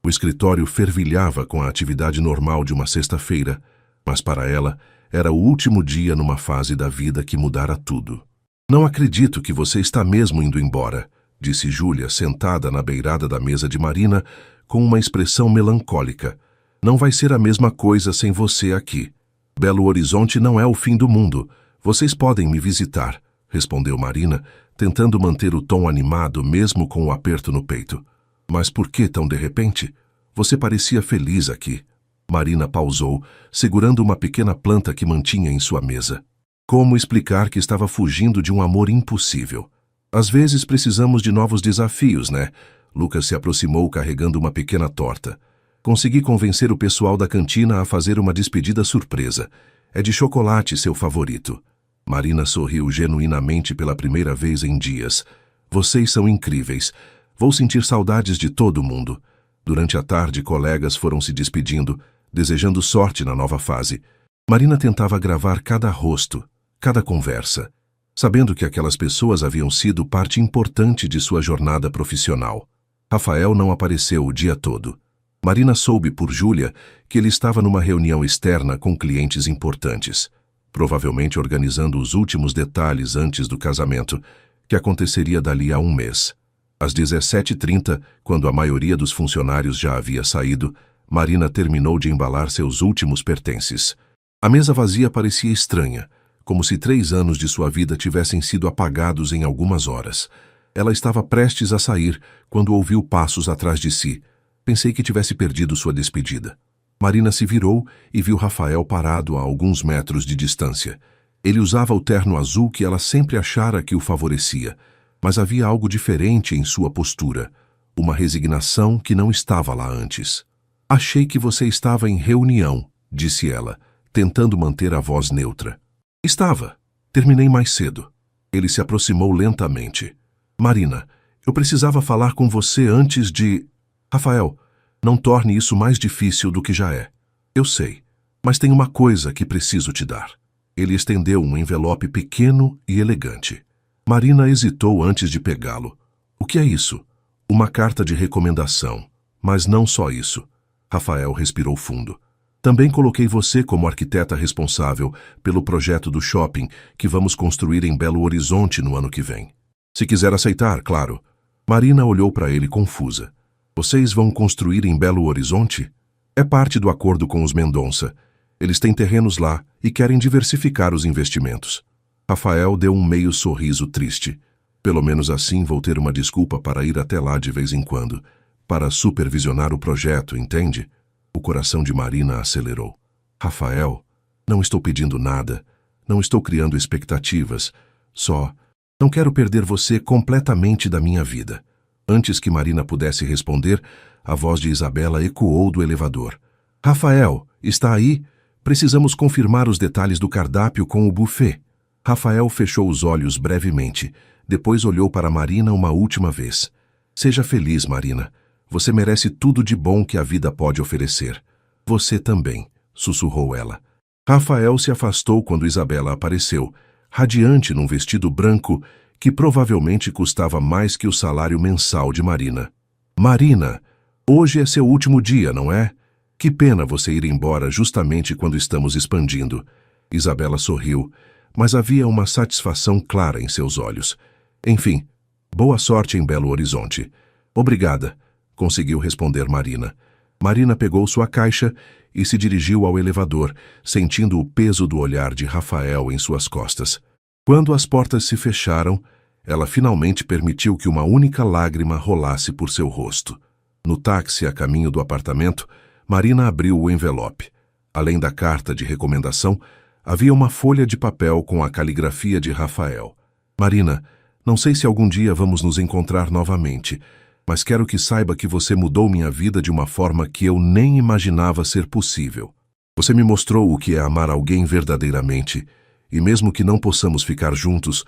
O escritório fervilhava com a atividade normal de uma sexta-feira, mas para ela era o último dia numa fase da vida que mudara tudo. Não acredito que você está mesmo indo embora, disse Júlia, sentada na beirada da mesa de Marina, com uma expressão melancólica. Não vai ser a mesma coisa sem você aqui. Belo Horizonte não é o fim do mundo. Vocês podem me visitar, respondeu Marina, tentando manter o tom animado mesmo com o aperto no peito. Mas por que tão de repente? Você parecia feliz aqui. Marina pausou, segurando uma pequena planta que mantinha em sua mesa. Como explicar que estava fugindo de um amor impossível? Às vezes precisamos de novos desafios, né? Lucas se aproximou carregando uma pequena torta. Consegui convencer o pessoal da cantina a fazer uma despedida surpresa. É de chocolate, seu favorito. Marina sorriu genuinamente pela primeira vez em dias. Vocês são incríveis. Vou sentir saudades de todo mundo. Durante a tarde, colegas foram se despedindo, desejando sorte na nova fase. Marina tentava gravar cada rosto, cada conversa, sabendo que aquelas pessoas haviam sido parte importante de sua jornada profissional. Rafael não apareceu o dia todo. Marina soube por Júlia que ele estava numa reunião externa com clientes importantes, provavelmente organizando os últimos detalhes antes do casamento, que aconteceria dali a 1 mês. Às 17h30, quando a maioria dos funcionários já havia saído, Marina terminou de embalar seus últimos pertences. A mesa vazia parecia estranha, como se 3 anos de sua vida tivessem sido apagados em algumas horas. Ela estava prestes a sair quando ouviu passos atrás de si. Pensei que tivesse perdido sua despedida. Marina se virou e viu Rafael parado a alguns metros de distância. Ele usava o terno azul que ela sempre achara que o favorecia, mas havia algo diferente em sua postura, uma resignação que não estava lá antes. Achei que você estava em reunião, disse ela, tentando manter a voz neutra. Estava. Terminei mais cedo. Ele se aproximou lentamente. Marina, eu precisava falar com você antes de... Rafael, não torne isso mais difícil do que já é. Eu sei, mas tem uma coisa que preciso te dar. Ele estendeu um envelope pequeno e elegante. Marina hesitou antes de pegá-lo. O que é isso? Uma carta de recomendação. Mas não só isso. Rafael respirou fundo. Também coloquei você como arquiteta responsável pelo projeto do shopping que vamos construir em Belo Horizonte no ano que vem. Se quiser aceitar, claro. Marina olhou para ele confusa. Vocês vão construir em Belo Horizonte? É parte do acordo com os Mendonça. Eles têm terrenos lá e querem diversificar os investimentos. Rafael deu um meio sorriso triste. Pelo menos assim vou ter uma desculpa para ir até lá de vez em quando, para supervisionar o projeto, entende? O coração de Marina acelerou. Rafael, não estou pedindo nada, não estou criando expectativas, só não quero perder você completamente da minha vida. Antes que Marina pudesse responder, a voz de Isabela ecoou do elevador. Rafael, está aí? Precisamos confirmar os detalhes do cardápio com o buffet. Rafael fechou os olhos brevemente, depois olhou para Marina uma última vez. Seja feliz, Marina. Você merece tudo de bom que a vida pode oferecer. Você também, sussurrou ela. Rafael se afastou quando Isabela apareceu, radiante num vestido branco que provavelmente custava mais que o salário mensal de Marina. Marina, hoje é seu último dia, não é? Que pena você ir embora justamente quando estamos expandindo. Isabela sorriu, mas havia uma satisfação clara em seus olhos. Enfim, boa sorte em Belo Horizonte. Obrigada, conseguiu responder Marina. Marina pegou sua caixa e se dirigiu ao elevador, sentindo o peso do olhar de Rafael em suas costas. Quando as portas se fecharam, ela finalmente permitiu que uma única lágrima rolasse por seu rosto. No táxi a caminho do apartamento, Marina abriu o envelope. Além da carta de recomendação, havia uma folha de papel com a caligrafia de Rafael. Marina, não sei se algum dia vamos nos encontrar novamente, mas quero que saiba que você mudou minha vida de uma forma que eu nem imaginava ser possível. Você me mostrou o que é amar alguém verdadeiramente, e mesmo que não possamos ficar juntos,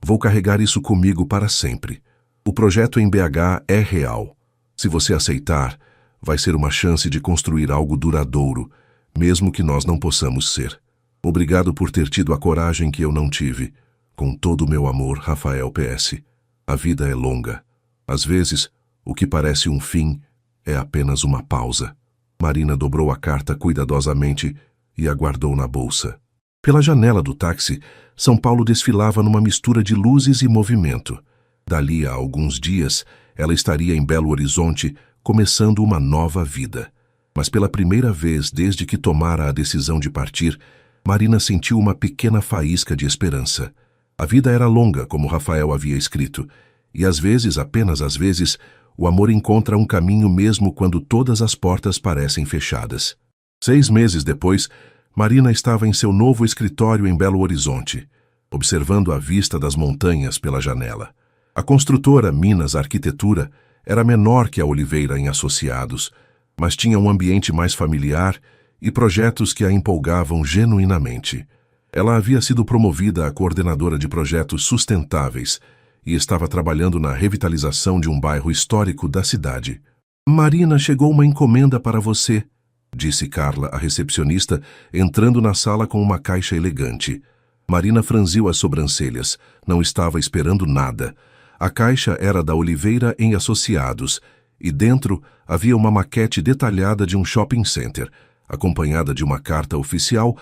vou carregar isso comigo para sempre. O projeto em BH é real. Se você aceitar, vai ser uma chance de construir algo duradouro, mesmo que nós não possamos ser. Obrigado por ter tido a coragem que eu não tive. Com todo o meu amor, Rafael PS. A vida é longa. Às vezes, o que parece um fim é apenas uma pausa. Marina dobrou a carta cuidadosamente e a guardou na bolsa. Pela janela do táxi, São Paulo desfilava numa mistura de luzes e movimento. Dali a alguns dias, ela estaria em Belo Horizonte, começando uma nova vida. Mas pela primeira vez desde que tomara a decisão de partir, Marina sentiu uma pequena faísca de esperança. A vida era longa, como Rafael havia escrito, e às vezes, apenas às vezes, o amor encontra um caminho mesmo quando todas as portas parecem fechadas. 6 meses depois, Marina estava em seu novo escritório em Belo Horizonte, observando a vista das montanhas pela janela. A construtora Minas Arquitetura era menor que a Oliveira em Associados, mas tinha um ambiente mais familiar e projetos que a empolgavam genuinamente. Ela havia sido promovida a coordenadora de projetos sustentáveis e estava trabalhando na revitalização de um bairro histórico da cidade. Marina, chegou uma encomenda para você, disse Carla, a recepcionista, entrando na sala com uma caixa elegante. Marina franziu as sobrancelhas. Não estava esperando nada. A caixa era da Oliveira em Associados, e dentro havia uma maquete detalhada de um shopping center, acompanhada de uma carta oficial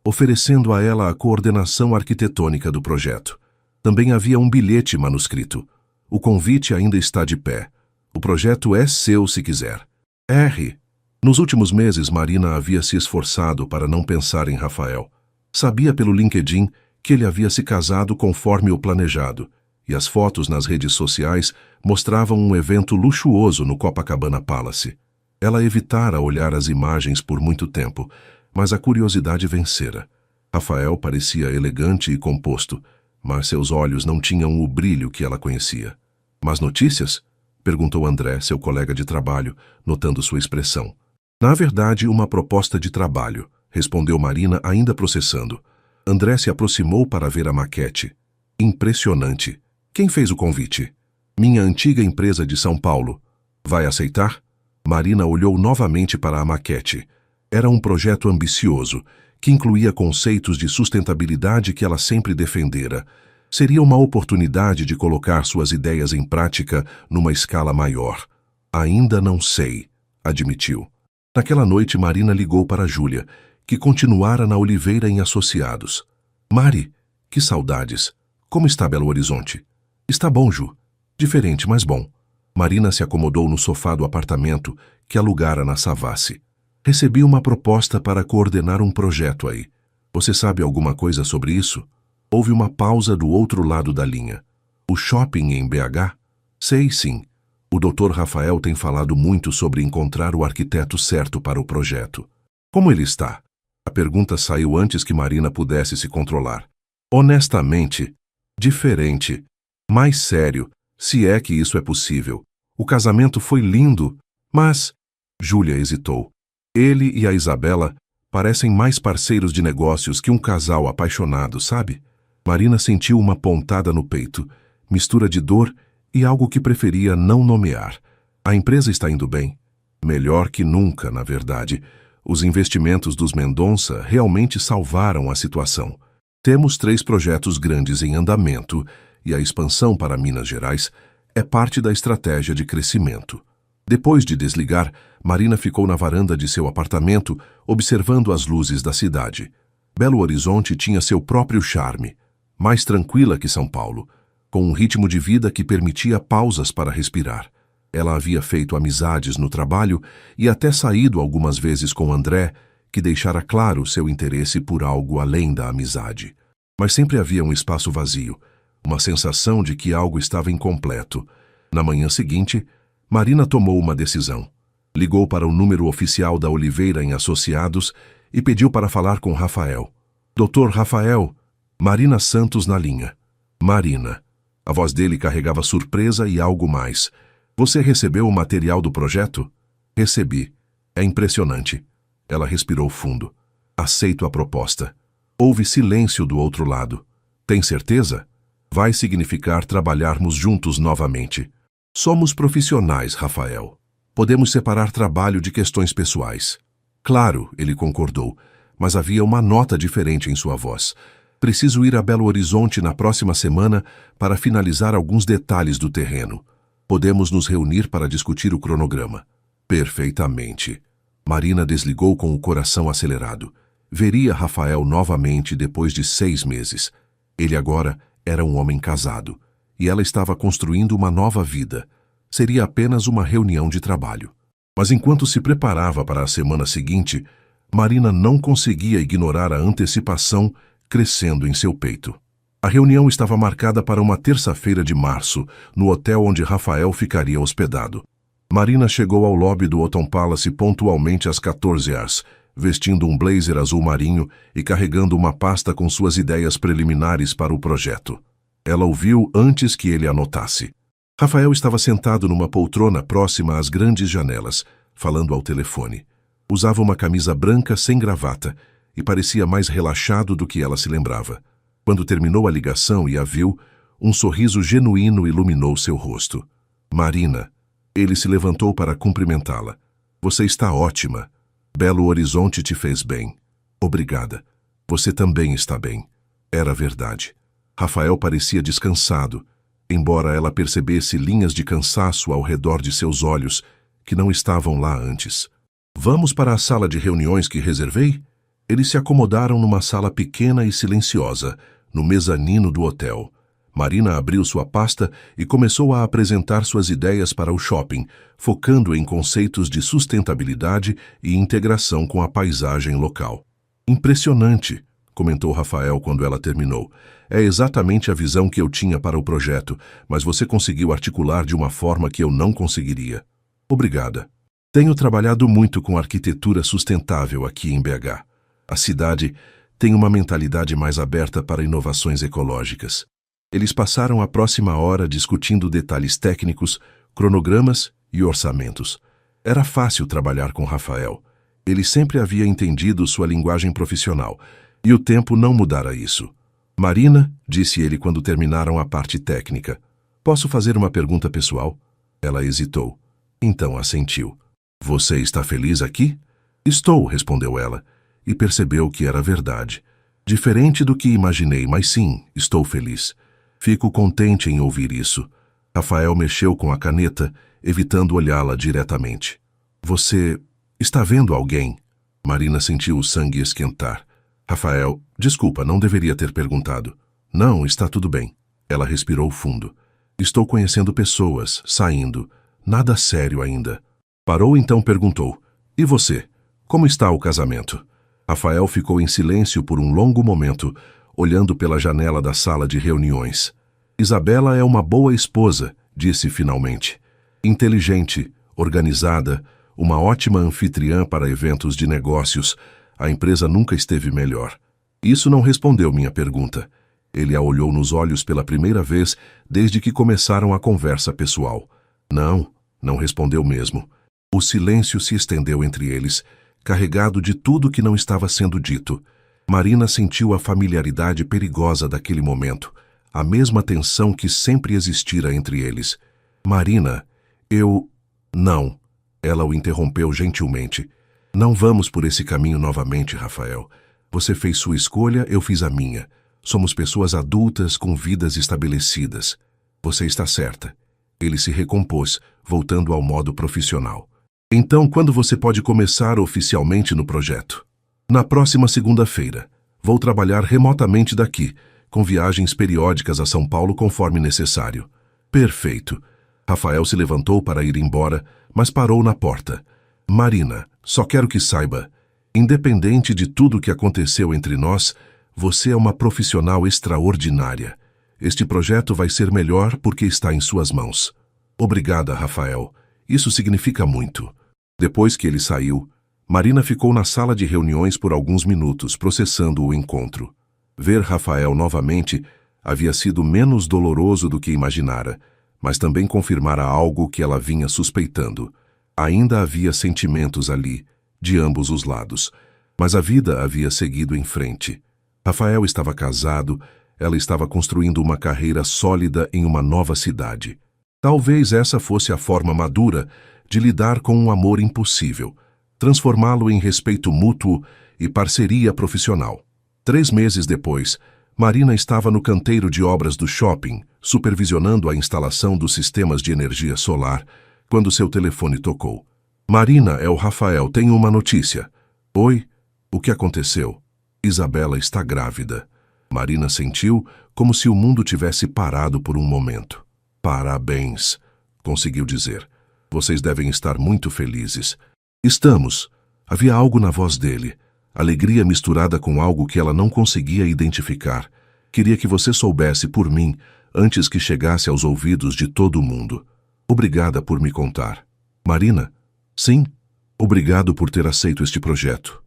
oferecendo a ela a coordenação arquitetônica do projeto. Também havia um bilhete manuscrito. O convite ainda está de pé. O projeto é seu se quiser. R. Nos últimos meses, Marina havia se esforçado para não pensar em Rafael. Sabia pelo LinkedIn que ele havia se casado conforme o planejado, e as fotos nas redes sociais mostravam um evento luxuoso no Copacabana Palace. Ela evitara olhar as imagens por muito tempo, mas a curiosidade vencera. Rafael parecia elegante e composto, mas seus olhos não tinham o brilho que ela conhecia. Mas notícias? Perguntou André, seu colega de trabalho, notando sua expressão. Na verdade, uma proposta de trabalho, respondeu Marina, ainda processando. André se aproximou para ver a maquete. Impressionante. Quem fez o convite? Minha antiga empresa de São Paulo. Vai aceitar? Marina olhou novamente para a maquete. Era um projeto ambicioso, que incluía conceitos de sustentabilidade que ela sempre defendera. Seria uma oportunidade de colocar suas ideias em prática numa escala maior. Ainda não sei, admitiu. Naquela noite, Marina ligou para Júlia, que continuara na Oliveira em Associados. Mari, que saudades. Como está Belo Horizonte? Está bom, Ju. Diferente, mas bom. Marina se acomodou no sofá do apartamento que alugara na Savassi. Recebi uma proposta para coordenar um projeto aí. Você sabe alguma coisa sobre isso? Houve uma pausa do outro lado da linha. O shopping em BH? Sei sim. O Dr. Rafael tem falado muito sobre encontrar o arquiteto certo para o projeto. Como ele está? A pergunta saiu antes que Marina pudesse se controlar. Honestamente, diferente. Mais sério, se é que isso é possível. O casamento foi lindo, mas... Júlia hesitou. Ele e a Isabela parecem mais parceiros de negócios que um casal apaixonado, sabe? Marina sentiu uma pontada no peito, mistura de dor e algo que preferia não nomear. A empresa está indo bem. Melhor que nunca, na verdade. Os investimentos dos Mendonça realmente salvaram a situação. Temos 3 projetos grandes em andamento e a expansão para Minas Gerais é parte da estratégia de crescimento. Depois de desligar, Marina ficou na varanda de seu apartamento, observando as luzes da cidade. Belo Horizonte tinha seu próprio charme, mais tranquila que São Paulo, com um ritmo de vida que permitia pausas para respirar. Ela havia feito amizades no trabalho e até saído algumas vezes com André, que deixara claro seu interesse por algo além da amizade. Mas sempre havia um espaço vazio, uma sensação de que algo estava incompleto. Na manhã seguinte, Marina tomou uma decisão. Ligou para o número oficial da Oliveira em Associados e pediu para falar com Rafael. Doutor Rafael, Marina Santos na linha. Marina. A voz dele carregava surpresa e algo mais. Você recebeu o material do projeto? Recebi. É impressionante. Ela respirou fundo. Aceito a proposta. Houve silêncio do outro lado. Tem certeza? Vai significar trabalharmos juntos novamente. Somos profissionais, Rafael. Podemos separar trabalho de questões pessoais. Claro, ele concordou, mas havia uma nota diferente em sua voz. Preciso ir a Belo Horizonte na próxima semana para finalizar alguns detalhes do terreno. Podemos nos reunir para discutir o cronograma. Perfeitamente. Marina desligou com o coração acelerado. Veria Rafael novamente depois de 6 meses. Ele agora era um homem casado, e ela estava construindo uma nova vida. Seria apenas uma reunião de trabalho. Mas enquanto se preparava para a semana seguinte, Marina não conseguia ignorar a antecipação crescendo em seu peito. A reunião estava marcada para uma terça-feira de março, no hotel onde Rafael ficaria hospedado. Marina chegou ao lobby do Autumn Palace pontualmente às 14 horas, vestindo um blazer azul marinho e carregando uma pasta com suas ideias preliminares para o projeto. Ela o viu antes que ele anotasse. Rafael estava sentado numa poltrona próxima às grandes janelas, falando ao telefone. Usava uma camisa branca sem gravata e parecia mais relaxado do que ela se lembrava. Quando terminou a ligação e a viu, um sorriso genuíno iluminou seu rosto. Marina. Ele se levantou para cumprimentá-la. Você está ótima. Belo Horizonte te fez bem. Obrigada. Você também está bem. Era verdade. Rafael parecia descansado, embora ela percebesse linhas de cansaço ao redor de seus olhos, que não estavam lá antes. Vamos para a sala de reuniões que reservei? Eles se acomodaram numa sala pequena e silenciosa, no mezanino do hotel. Marina abriu sua pasta e começou a apresentar suas ideias para o shopping, focando em conceitos de sustentabilidade e integração com a paisagem local. Impressionante, comentou Rafael quando ela terminou. É exatamente a visão que eu tinha para o projeto, mas você conseguiu articular de uma forma que eu não conseguiria. Obrigada. Tenho trabalhado muito com arquitetura sustentável aqui em BH. A cidade tem uma mentalidade mais aberta para inovações ecológicas. Eles passaram a próxima hora discutindo detalhes técnicos, cronogramas e orçamentos. Era fácil trabalhar com Rafael. Ele sempre havia entendido sua linguagem profissional, e o tempo não mudara isso. Marina, disse ele quando terminaram a parte técnica. Posso fazer uma pergunta pessoal? Ela hesitou. Então assentiu. Você está feliz aqui? Estou, respondeu ela, e percebeu que era verdade. Diferente do que imaginei, mas sim, estou feliz. Fico contente em ouvir isso. Rafael mexeu com a caneta, evitando olhá-la diretamente. Você está vendo alguém? Marina sentiu o sangue esquentar. Rafael, desculpa, não deveria ter perguntado. Não, está tudo bem. Ela respirou fundo. Estou conhecendo pessoas, saindo. Nada sério ainda. Parou então perguntou. E você? Como está o casamento? Rafael ficou em silêncio por um longo momento, olhando pela janela da sala de reuniões. Isabela é uma boa esposa, disse finalmente. Inteligente, organizada, uma ótima anfitriã para eventos de negócios. A empresa nunca esteve melhor. Isso não respondeu minha pergunta. Ele a olhou nos olhos pela primeira vez desde que começaram a conversa pessoal. Não respondeu mesmo. O silêncio se estendeu entre eles, carregado de tudo que não estava sendo dito. Marina sentiu a familiaridade perigosa daquele momento, a mesma tensão que sempre existira entre eles. Marina, Não. Ela o interrompeu gentilmente. Não vamos por esse caminho novamente, Rafael. Você fez sua escolha, eu fiz a minha. Somos pessoas adultas com vidas estabelecidas. Você está certa. Ele se recompôs, voltando ao modo profissional. Então, quando você pode começar oficialmente no projeto? Na próxima segunda-feira. Vou trabalhar remotamente daqui, com viagens periódicas a São Paulo conforme necessário. Perfeito. Rafael se levantou para ir embora, mas parou na porta. Marina, só quero que saiba, independente de tudo que aconteceu entre nós, você é uma profissional extraordinária. Este projeto vai ser melhor porque está em suas mãos. Obrigada, Rafael. Isso significa muito. Depois que ele saiu, Marina ficou na sala de reuniões por alguns minutos, processando o encontro. Ver Rafael novamente havia sido menos doloroso do que imaginara, mas também confirmara algo que ela vinha suspeitando. Ainda havia sentimentos ali, de ambos os lados, mas a vida havia seguido em frente. Rafael estava casado, ela estava construindo uma carreira sólida em uma nova cidade. Talvez essa fosse a forma madura de lidar com um amor impossível, transformá-lo em respeito mútuo e parceria profissional. 3 meses depois, Marina estava no canteiro de obras do shopping, supervisionando a instalação dos sistemas de energia solar, quando seu telefone tocou. Marina, é o Rafael, tenho uma notícia. Oi? O que aconteceu? Isabela está grávida. Marina sentiu como se o mundo tivesse parado por um momento. Parabéns, conseguiu dizer. Vocês devem estar muito felizes. Estamos. Havia algo na voz dele. Alegria misturada com algo que ela não conseguia identificar. Queria que você soubesse por mim, antes que chegasse aos ouvidos de todo mundo. Obrigada por me contar. Marina? Sim? Obrigado por ter aceito este projeto.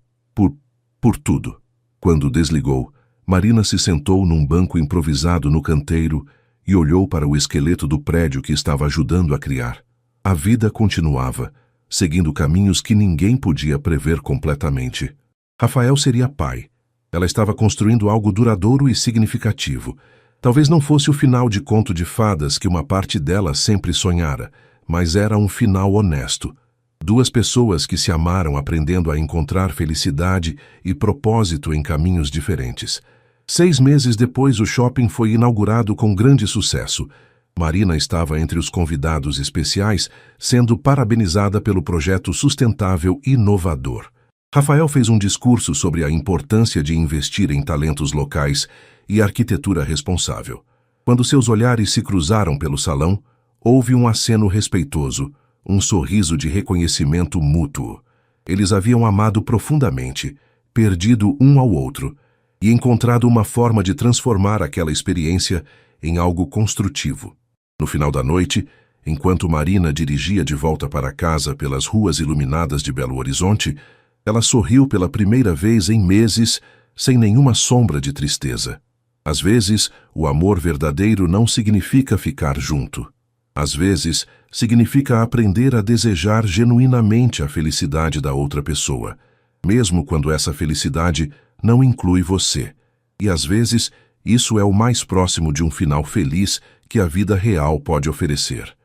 Por tudo. Quando desligou, Marina se sentou num banco improvisado no canteiro e olhou para o esqueleto do prédio que estava ajudando a criar. A vida continuava, seguindo caminhos que ninguém podia prever completamente. Rafael seria pai. Ela estava construindo algo duradouro e significativo. Talvez não fosse o final de conto de fadas que uma parte dela sempre sonhara, mas era um final honesto. 2 pessoas que se amaram aprendendo a encontrar felicidade e propósito em caminhos diferentes. 6 meses depois, o shopping foi inaugurado com grande sucesso. Marina estava entre os convidados especiais, sendo parabenizada pelo projeto sustentável e inovador. Rafael fez um discurso sobre a importância de investir em talentos locais e arquitetura responsável. Quando seus olhares se cruzaram pelo salão, houve um aceno respeitoso, um sorriso de reconhecimento mútuo. Eles haviam amado profundamente, perdido um ao outro, e encontrado uma forma de transformar aquela experiência em algo construtivo. No final da noite, enquanto Marina dirigia de volta para casa pelas ruas iluminadas de Belo Horizonte, ela sorriu pela primeira vez em meses, sem nenhuma sombra de tristeza. Às vezes, o amor verdadeiro não significa ficar junto. Às vezes, significa aprender a desejar genuinamente a felicidade da outra pessoa, mesmo quando essa felicidade não inclui você. E às vezes, isso é o mais próximo de um final feliz que a vida real pode oferecer.